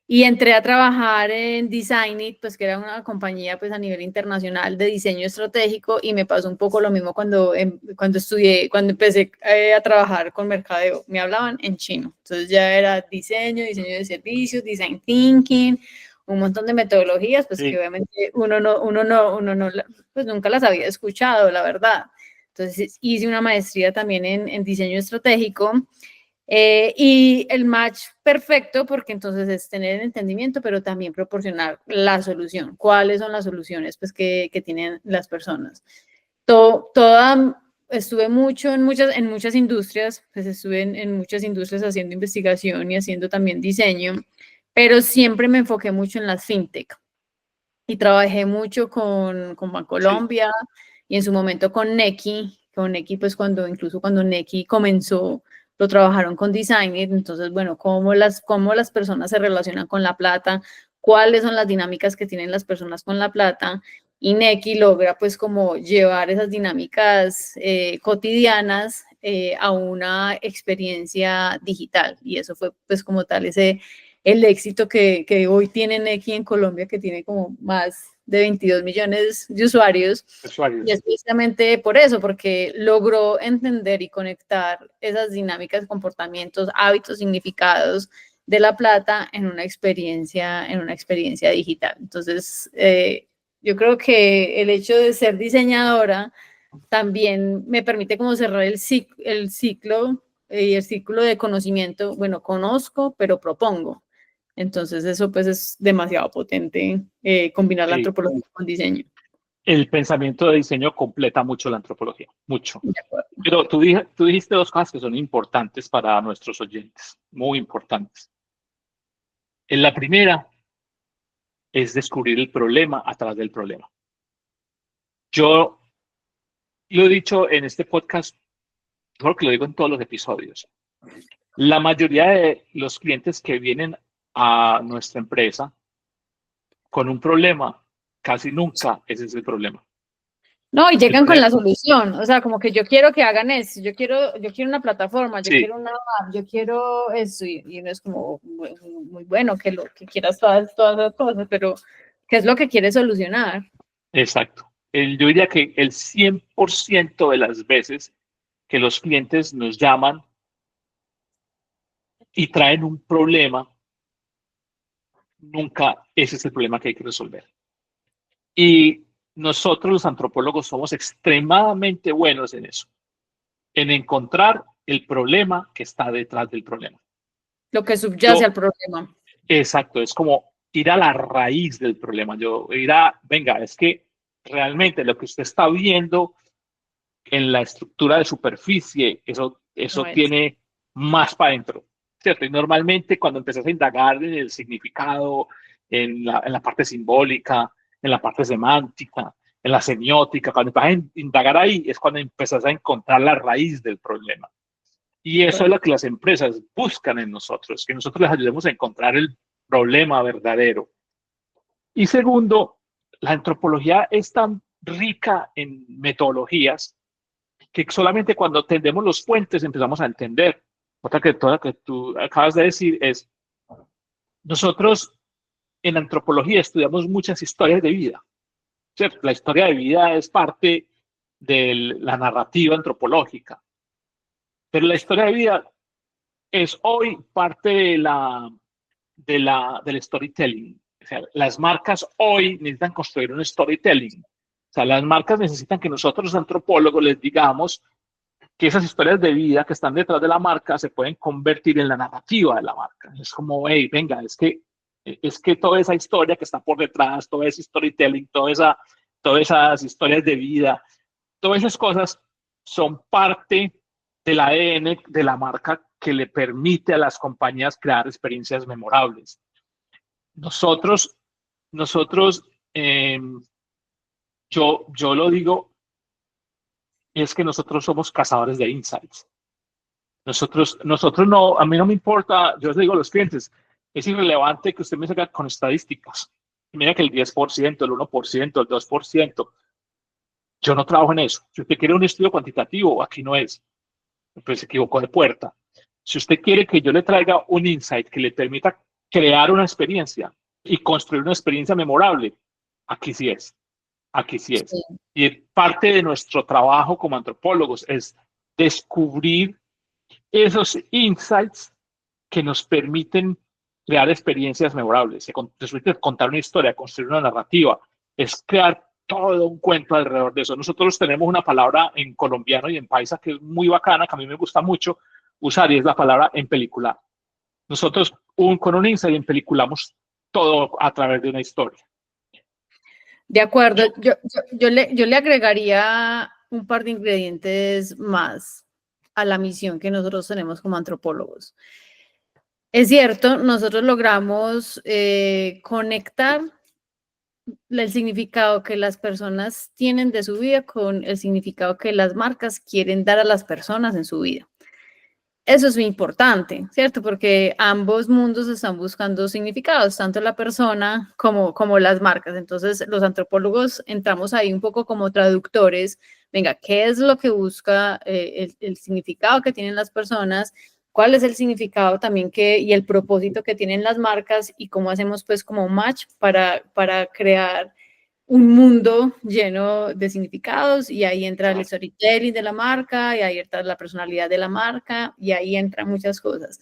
y entré a trabajar en Designit, pues que era una compañía pues a nivel internacional de diseño estratégico y me pasó un poco lo mismo cuando estudié, cuando empecé a trabajar con mercadeo, me hablaban en chino, entonces ya era diseño de servicios, design thinking, un montón de metodologías pues que Sí. obviamente uno no pues nunca las había escuchado, la verdad. Entonces hice una maestría también en diseño estratégico y el match perfecto, porque entonces es tener el entendimiento, pero también proporcionar la solución. ¿Cuáles son las soluciones pues, que tienen las personas? Estuve mucho en muchas industrias, pues estuve en muchas industrias haciendo investigación y haciendo también diseño, pero siempre me enfoqué mucho en las fintech y trabajé mucho con Sí, Bancolombia y en su momento con Nequi pues incluso cuando Nequi comenzó, lo trabajaron con Designit, entonces bueno, cómo las personas se relacionan con la plata, cuáles son las dinámicas que tienen las personas con la plata, y Nequi logra pues como llevar esas dinámicas cotidianas a una experiencia digital, y eso fue pues como tal el éxito que hoy tienen aquí en Colombia, que tiene como más de 22 millones de usuarios. Y es usuarios. precisamente por eso, porque logró entender y conectar esas dinámicas, comportamientos, hábitos, significados de la plata en una experiencia digital. Entonces, Yo creo que el hecho de ser diseñadora también me permite como cerrar el ciclo y el círculo de conocimiento. Bueno, conozco, pero propongo. Entonces eso pues es demasiado potente, combinar la Sí, antropología con diseño. el pensamiento de diseño completa mucho la antropología, mucho. De acuerdo. Pero tú dijiste dos cosas que son importantes para nuestros oyentes, muy importantes. En la primera es descubrir el problema a través del problema. Yo lo he dicho en este podcast, creo que lo digo en todos los episodios. La mayoría de los clientes que vienen a nuestra empresa con un problema, casi nunca ese es el problema. No, y El llegan con problema la solución, o sea, como que yo quiero que hagan esto, yo quiero una plataforma, yo sí, quiero una app, yo quiero eso, y uno es como muy bueno que lo que quieras todas las cosas, pero ¿qué es lo que quieres solucionar? exacto. Yo diría que el 100% de las veces que los clientes nos llaman y traen un problema, nunca ese es el problema que hay que resolver. Y nosotros los antropólogos somos extremadamente buenos en eso, en encontrar el problema que está detrás del problema. Lo que subyace al Yo, problema. exacto, es como ir a la raíz del problema. Yo ir a, venga, es que realmente lo que usted está viendo en la estructura de superficie, No eso es. tiene más para adentro, ¿cierto? Y normalmente cuando empiezas a indagar en el significado, en la parte simbólica, en la parte semántica, en la semiótica, cuando empiezas a indagar ahí, es cuando empiezas a encontrar la raíz del problema. Y De eso es acuerdo. lo que las empresas buscan en nosotros, que nosotros les ayudemos a encontrar el problema verdadero. Y segundo, la antropología es tan rica en metodologías que solamente cuando tendemos los puentes empezamos a entender. Otra que toda que tú acabas de decir es, nosotros en antropología estudiamos muchas historias de vida, ¿cierto? La historia de vida es parte de la narrativa antropológica, pero la historia de vida es hoy parte del storytelling. O sea, las marcas hoy necesitan construir un storytelling. O sea, las marcas necesitan que nosotros los antropólogos les digamos que esas historias de vida que están detrás de la marca se pueden convertir en la narrativa de la marca. Es como, hey, venga, es que toda esa historia que está por detrás, todo ese storytelling, todas esas historias de vida, todas esas cosas son parte del ADN de la marca que le permite a las compañías crear experiencias memorables. Nosotros, nosotros yo lo digo, es que nosotros somos cazadores de insights. Nosotros no, a mí no me importa, yo les digo a los clientes, es irrelevante que usted me salga con estadísticas. Mira que el 10%, el 1%, el 2%, yo no trabajo en eso. Si usted quiere un estudio cuantitativo, aquí no es. Pues se equivocó de puerta. Si usted quiere que yo le traiga un insight que le permita crear una experiencia y construir una experiencia memorable, aquí sí es. Aquí sí es. Sí. Y parte de nuestro trabajo como antropólogos es descubrir esos insights que nos permiten crear experiencias memorables, después contar una historia, construir una narrativa, es crear todo un cuento alrededor de eso. Nosotros tenemos una palabra en colombiano y en paisa que es muy bacana, que a mí me gusta mucho usar, y es la palabra en película. Nosotros con un insight en peliculamos todo a través de una historia. De acuerdo, Yo, yo le agregaría un par de ingredientes más a la misión que nosotros tenemos como antropólogos. Es cierto, nosotros logramos conectar el significado que las personas tienen de su vida con el significado que las marcas quieren dar a las personas en su vida. Eso es muy importante, ¿cierto? Porque ambos mundos están buscando significados, tanto la persona como las marcas. Entonces, los antropólogos entramos ahí un poco como traductores. Venga, ¿qué es lo que busca el significado que tienen las personas? ¿Cuál es el significado también y el propósito que tienen las marcas? Y cómo hacemos pues como un match para crear un mundo lleno de significados y ahí entra el storytelling de la marca y ahí entra la personalidad de la marca y ahí entran muchas cosas.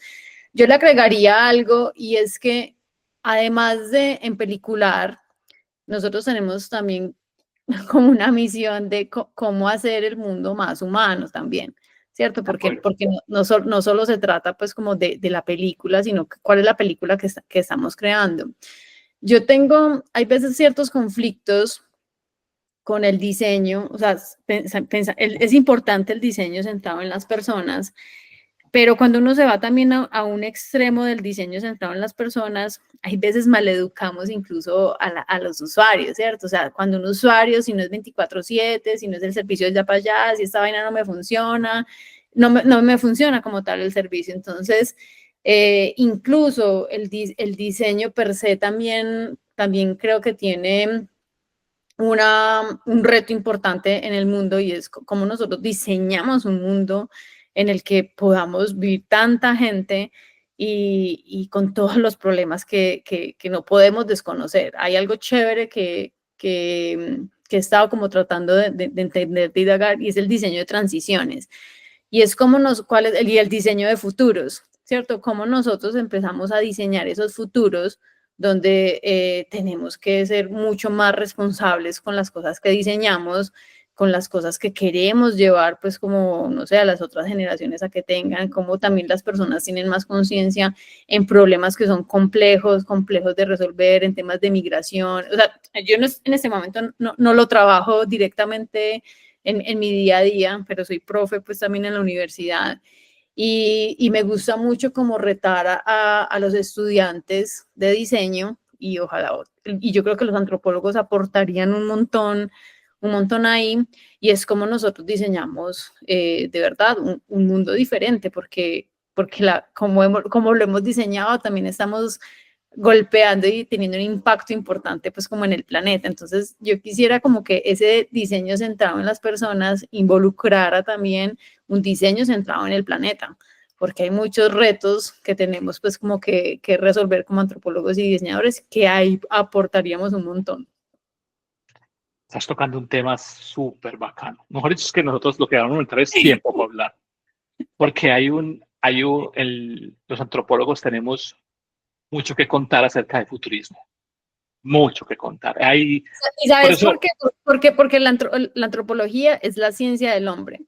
Yo le agregaría algo y es que además de en pelicular, nosotros tenemos también como una misión de cómo hacer el mundo más humano también, ¿cierto? De acuerdo. Porque no solo se trata pues como de la película, sino cuál es la película que estamos creando. Hay veces ciertos conflictos con el diseño, o sea, es importante el diseño centrado en las personas, pero cuando uno se va también a un extremo del diseño centrado en las personas, hay veces maleducamos incluso a los usuarios, ¿cierto? O sea, cuando un usuario, si no es 24/7, si no es el servicio de ya para allá, si esta vaina no me funciona, no me funciona como tal el servicio. Entonces, incluso el diseño per se también creo que tiene un reto importante en el mundo, y es cómo nosotros diseñamos un mundo en el que podamos vivir tanta gente y con todos los problemas que no podemos desconocer. Hay algo chévere que he estado como tratando de entender, de indagar, y es el diseño de transiciones. Y es como y el diseño de futuros, ¿cierto? Cómo nosotros empezamos a diseñar esos futuros donde tenemos que ser mucho más responsables con las cosas que diseñamos, con las cosas que queremos llevar, pues como, no sé, a las otras generaciones a que tengan, como también las personas tienen más conciencia en problemas que son complejos de resolver, en temas de migración. O sea, yo en este momento no lo trabajo directamente en mi día a día, pero soy profe pues también en la universidad. Y me gusta mucho como retar a los estudiantes de diseño, y ojalá, y yo creo que los antropólogos aportarían un montón ahí, y es como nosotros diseñamos de verdad un mundo diferente, porque como lo hemos diseñado, también estamos golpeando y teniendo un impacto importante pues como en el planeta. Entonces yo quisiera como que ese diseño centrado en las personas involucrara también un diseño centrado en el planeta, porque hay muchos retos que tenemos pues como que resolver como antropólogos y diseñadores, que ahí aportaríamos un montón. Estás tocando un tema súper bacano. Mejor dicho, es que nosotros lo que vamos a aumentar es tiempo para hablar, porque los antropólogos tenemos mucho que contar acerca de futurismo, mucho que contar. ¿Y Por sabes eso, por qué? Porque la antropología es la ciencia del hombre.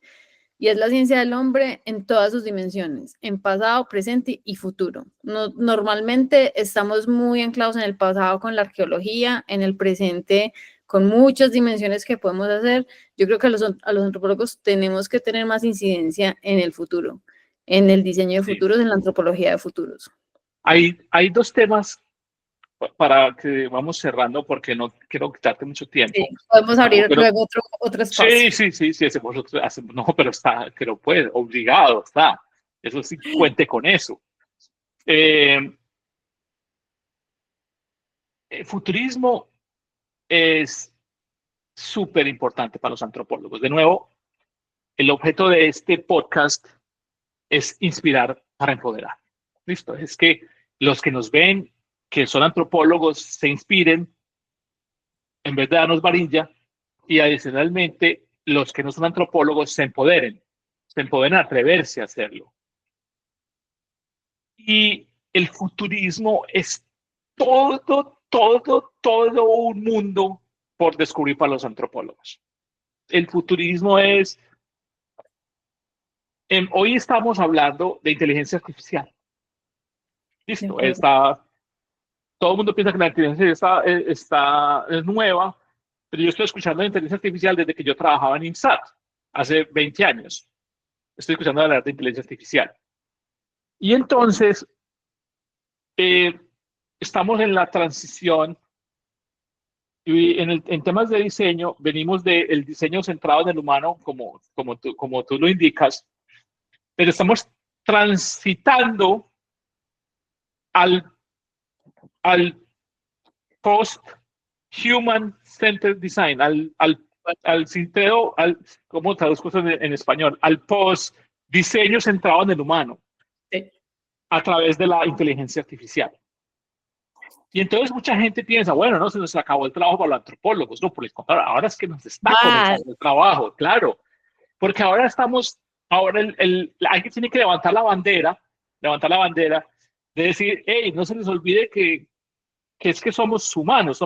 Y es la ciencia del hombre en todas sus dimensiones, en pasado, presente y futuro. Normalmente estamos muy anclados en el pasado con la arqueología, en el presente con muchas dimensiones que podemos hacer. Yo creo que a los antropólogos tenemos que tener más incidencia en el futuro, en el diseño de sí, futuros, en la antropología de futuros. hay dos temas para que vamos cerrando, porque no quiero quitarte mucho Sí, tiempo. podemos abrir Pero luego otro espacio. sí, sí, sí, sí, no, pero está, que lo puede, obligado está. Eso sí, cuente con eso. Eh, el futurismo es súper importante para los antropólogos. De nuevo, el objeto de este podcast es inspirar para empoderar. Listo, es que los que nos ven, que son antropólogos, se inspiren en vez de darnos varilla, y adicionalmente los que no son antropólogos se empoderen a atreverse a hacerlo. Y el futurismo es todo un mundo por descubrir para los antropólogos. El futurismo es, hoy estamos hablando de inteligencia artificial. De Listo, acuerdo. todo el mundo piensa que la inteligencia es nueva, pero yo estoy escuchando la inteligencia artificial desde que yo trabajaba en INSAT, hace 20 años. Estoy escuchando hablar de inteligencia artificial. Y entonces, eh, estamos en la transición, y en temas de diseño venimos del diseño centrado en el humano, como tú lo indicas, pero estamos transitando al, al post-human centered design, al sinteo, ¿cómo traduzco eso en español? Al post-diseño centrado en el humano, Sí. a través de la inteligencia artificial. Y entonces mucha gente piensa, bueno, no, se nos acabó el trabajo para los antropólogos. No, por el contrario, ahora es que nos está Ah, comenzando el trabajo, claro, porque ahora alguien tiene que levantar la bandera de decir, hey, no se les olvide que es que somos humanos,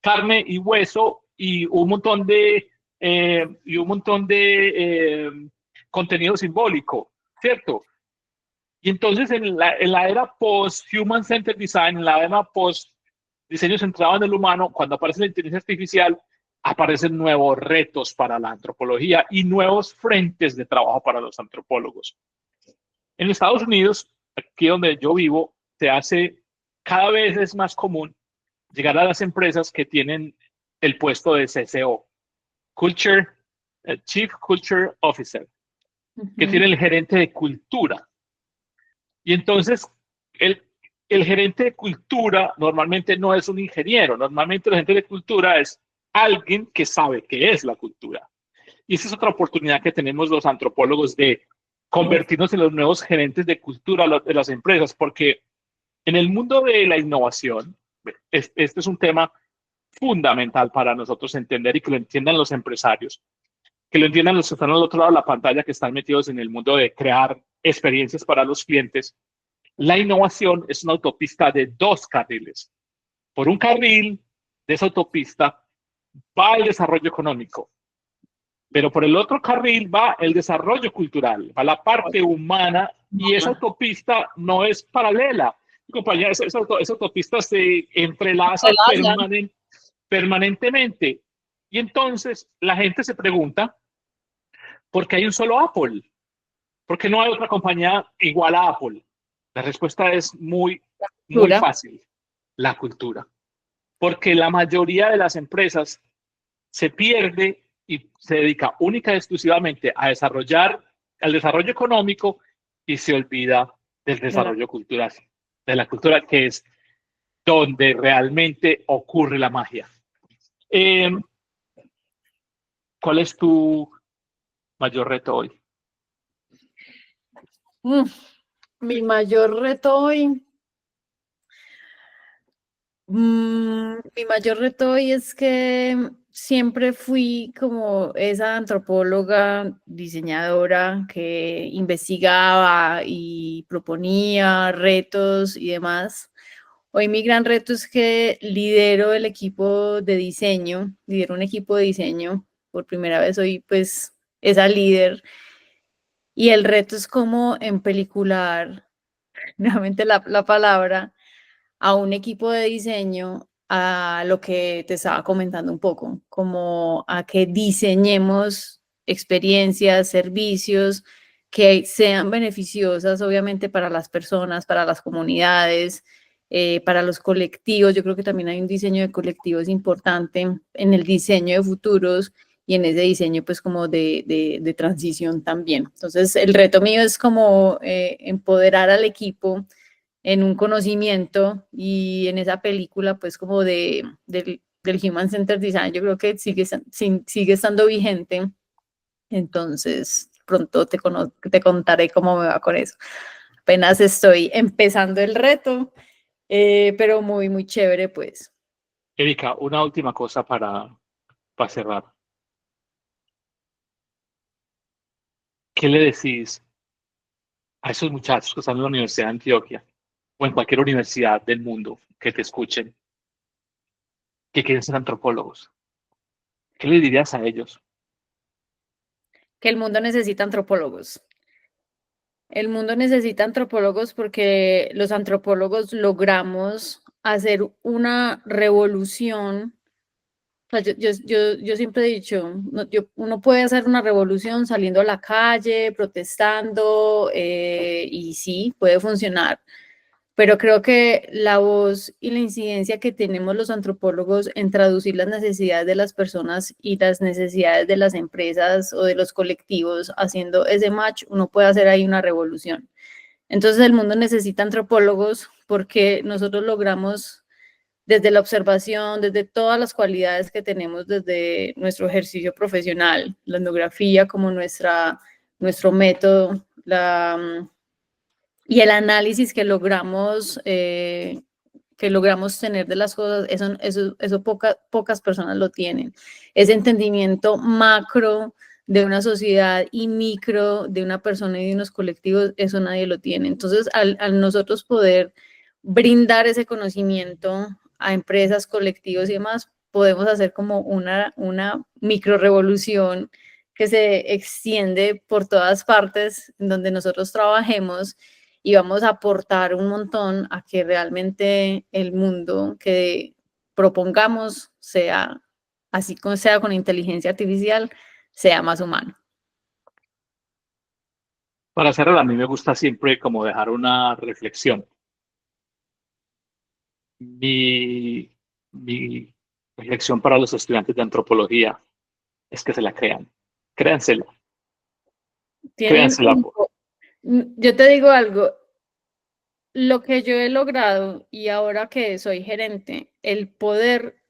carne y hueso y un montón de contenido simbólico, ¿cierto? Y entonces en la era post-Human Centered Design, en la era post-diseño centrado en el humano, cuando aparece la inteligencia artificial, aparecen nuevos retos para la antropología y nuevos frentes de trabajo para los antropólogos. En Estados Unidos, aquí donde yo vivo, se hace cada vez es más común llegar a las empresas que tienen el puesto de CCO, Culture, Chief Culture Officer, que tiene el gerente de cultura. Y entonces, el, el gerente de cultura normalmente no es un ingeniero, normalmente el gerente de cultura es alguien que sabe qué es la cultura. Y esa es otra oportunidad que tenemos los antropólogos de convertirnos en los nuevos gerentes de cultura de las empresas, porque en el mundo de la innovación, este es un tema fundamental para nosotros entender y que lo entiendan los empresarios, que lo entiendan los que están al otro lado de la pantalla, que están metidos en el mundo de crear experiencias para los clientes. La innovación es una autopista de dos carriles. Por un carril de esa autopista va el desarrollo económico, pero por el otro carril va el desarrollo cultural, va la parte humana, y esa autopista no es paralela. Compañía, esa autopista se entrelaza permanentemente. Y entonces la gente se pregunta, ¿por qué hay un solo Apple? ¿Por qué no hay otra compañía igual a Apple? La respuesta es muy fácil: la cultura. Porque la mayoría de las empresas se pierde y se dedica única y exclusivamente a desarrollar el desarrollo económico y se olvida del desarrollo cultural, de la cultura, que es donde realmente ocurre la magia. ¿Cuál es tu mayor reto hoy? Mi mayor reto hoy. Mi mayor reto hoy es que siempre fui como esa antropóloga, diseñadora que investigaba y proponía retos y demás. Hoy mi gran reto es que lidero el equipo de diseño, lidero un equipo de diseño. Por primera vez soy pues esa líder. Y el reto es como empelicular, nuevamente la palabra, a un equipo de diseño, a lo que te estaba comentando un poco, como a que diseñemos experiencias, servicios que sean beneficiosas, obviamente, para las personas, para las comunidades, para los colectivos. Yo creo que también hay un diseño de colectivos importante en el diseño de futuros y en ese diseño pues como de transición también. Entonces el reto mío es como empoderar al equipo en un conocimiento y en esa película pues como del Human Centered Design. Yo creo que sigue estando vigente. Entonces pronto te contaré cómo me va con eso. Apenas estoy empezando el reto, pero muy, muy chévere pues. Erika, una última cosa para cerrar. ¿Qué le decís a esos muchachos que están en la Universidad de Antioquia o en cualquier universidad del mundo que te escuchen, que quieren ser antropólogos? ¿Qué le dirías a ellos? Que el mundo necesita antropólogos. El mundo necesita antropólogos porque los antropólogos logramos hacer una revolución. O sea, yo siempre he dicho, uno puede hacer una revolución saliendo a la calle, protestando, y sí, puede funcionar. Pero creo que la voz y la incidencia que tenemos los antropólogos en traducir las necesidades de las personas y las necesidades de las empresas o de los colectivos, haciendo ese match, uno puede hacer ahí una revolución. Entonces el mundo necesita antropólogos porque nosotros logramos, desde la observación, desde todas las cualidades que tenemos desde nuestro ejercicio profesional, la etnografía como nuestro método, y el análisis que logramos tener de las cosas, eso pocas personas lo tienen. Ese entendimiento macro de una sociedad y micro de una persona y de unos colectivos, eso nadie lo tiene. Entonces, al nosotros poder brindar ese conocimiento a empresas, colectivos y demás, podemos hacer como una micro revolución que se extiende por todas partes en donde nosotros trabajemos y vamos a aportar un montón a que realmente el mundo que propongamos sea, así como sea con inteligencia artificial, sea más humano. Para cerrar, a mí me gusta siempre como dejar una reflexión. Mi, mi reflexión para los estudiantes de antropología es que se la crean. Créansela, Tienen, créansela. yo te digo algo, lo que yo he logrado y ahora que soy gerente, el poder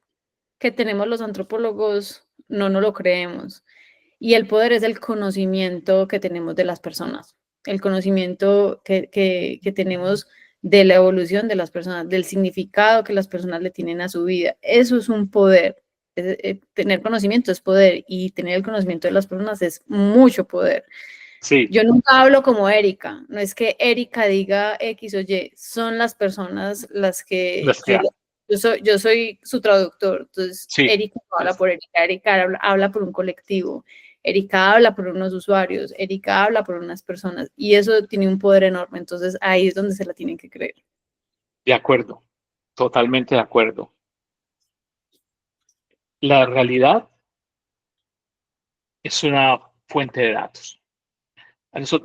que tenemos los antropólogos no nos lo creemos. Y el poder es el conocimiento que tenemos de las personas, el conocimiento que tenemos de la evolución de las personas, del significado que las personas le tienen a su vida. Eso es un poder. Tener conocimiento es poder y tener el conocimiento de las personas es mucho poder. Sí. Yo nunca hablo como Erika, no es que Erika diga X o Y, son las personas las que yo soy su traductor, entonces sí. Erika no habla por Erika, Erika habla por un colectivo, Erika habla por unos usuarios, Erika habla por unas personas y eso tiene un poder enorme, entonces ahí es donde se la tienen que creer. De acuerdo, totalmente de acuerdo. La realidad es una fuente de datos.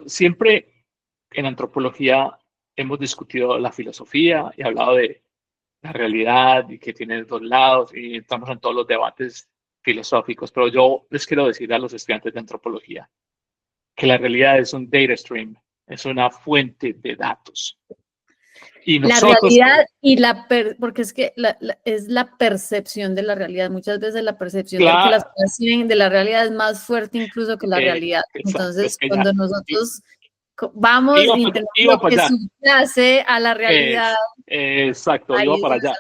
Siempre en antropología hemos discutido la filosofía y hablado de la realidad y que tiene dos lados y estamos en todos los debates filosóficos, pero yo les quiero decir a los estudiantes de antropología que la realidad es un data stream, es una fuente de datos. Y nosotros, la realidad y porque es que es la percepción de la realidad. Muchas veces la percepción de que las cosas tienen de la realidad es más fuerte incluso que la realidad. Entonces, es que cuando nosotros vamos y intentamos que subyace a la realidad. Exacto, iba para allá.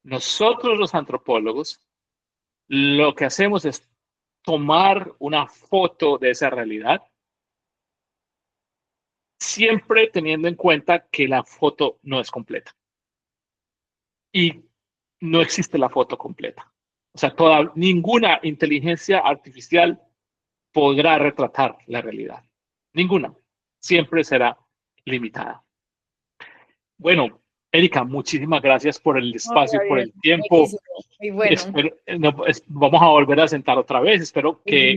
Nosotros los antropólogos lo que hacemos es tomar una foto de esa realidad, siempre teniendo en cuenta que la foto no es completa. Y no existe la foto completa. O sea, ninguna inteligencia artificial podrá retratar la realidad. Ninguna. Siempre será limitada. Bueno, Erika, muchísimas gracias por el espacio, por el tiempo. Muy bueno. Vamos a volver a sentar otra vez. Espero que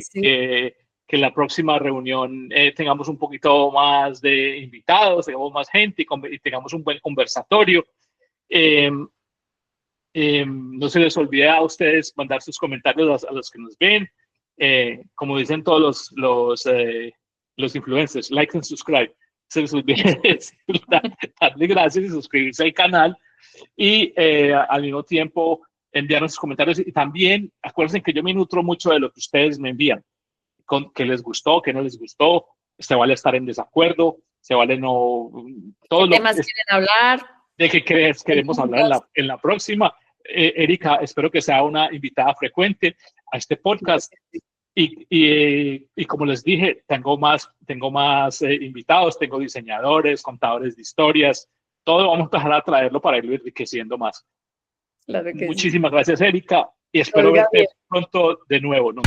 en la próxima reunión tengamos un poquito más de invitados, tengamos más gente y tengamos un buen conversatorio. No se les olvide a ustedes mandar sus comentarios a los que nos ven. Como dicen todos los influencers, like and subscribe. Se les olvide darle gracias y suscribirse al canal y al mismo tiempo enviarnos sus comentarios y también acuérdense que yo me nutro mucho de lo que ustedes me envían, qué les gustó, qué no les gustó, se vale estar en desacuerdo, se vale no... ¿Qué temas quieren hablar? De qué queremos hablar en la próxima. Erika, espero que sea una invitada frecuente a este podcast. Y como les dije, tengo más invitados, tengo diseñadores, contadores de historias, todo vamos a empezar a traerlo para irlo enriqueciendo más. Claro que Muchísimas gracias, Erika, y espero verte pronto de nuevo, ¿no?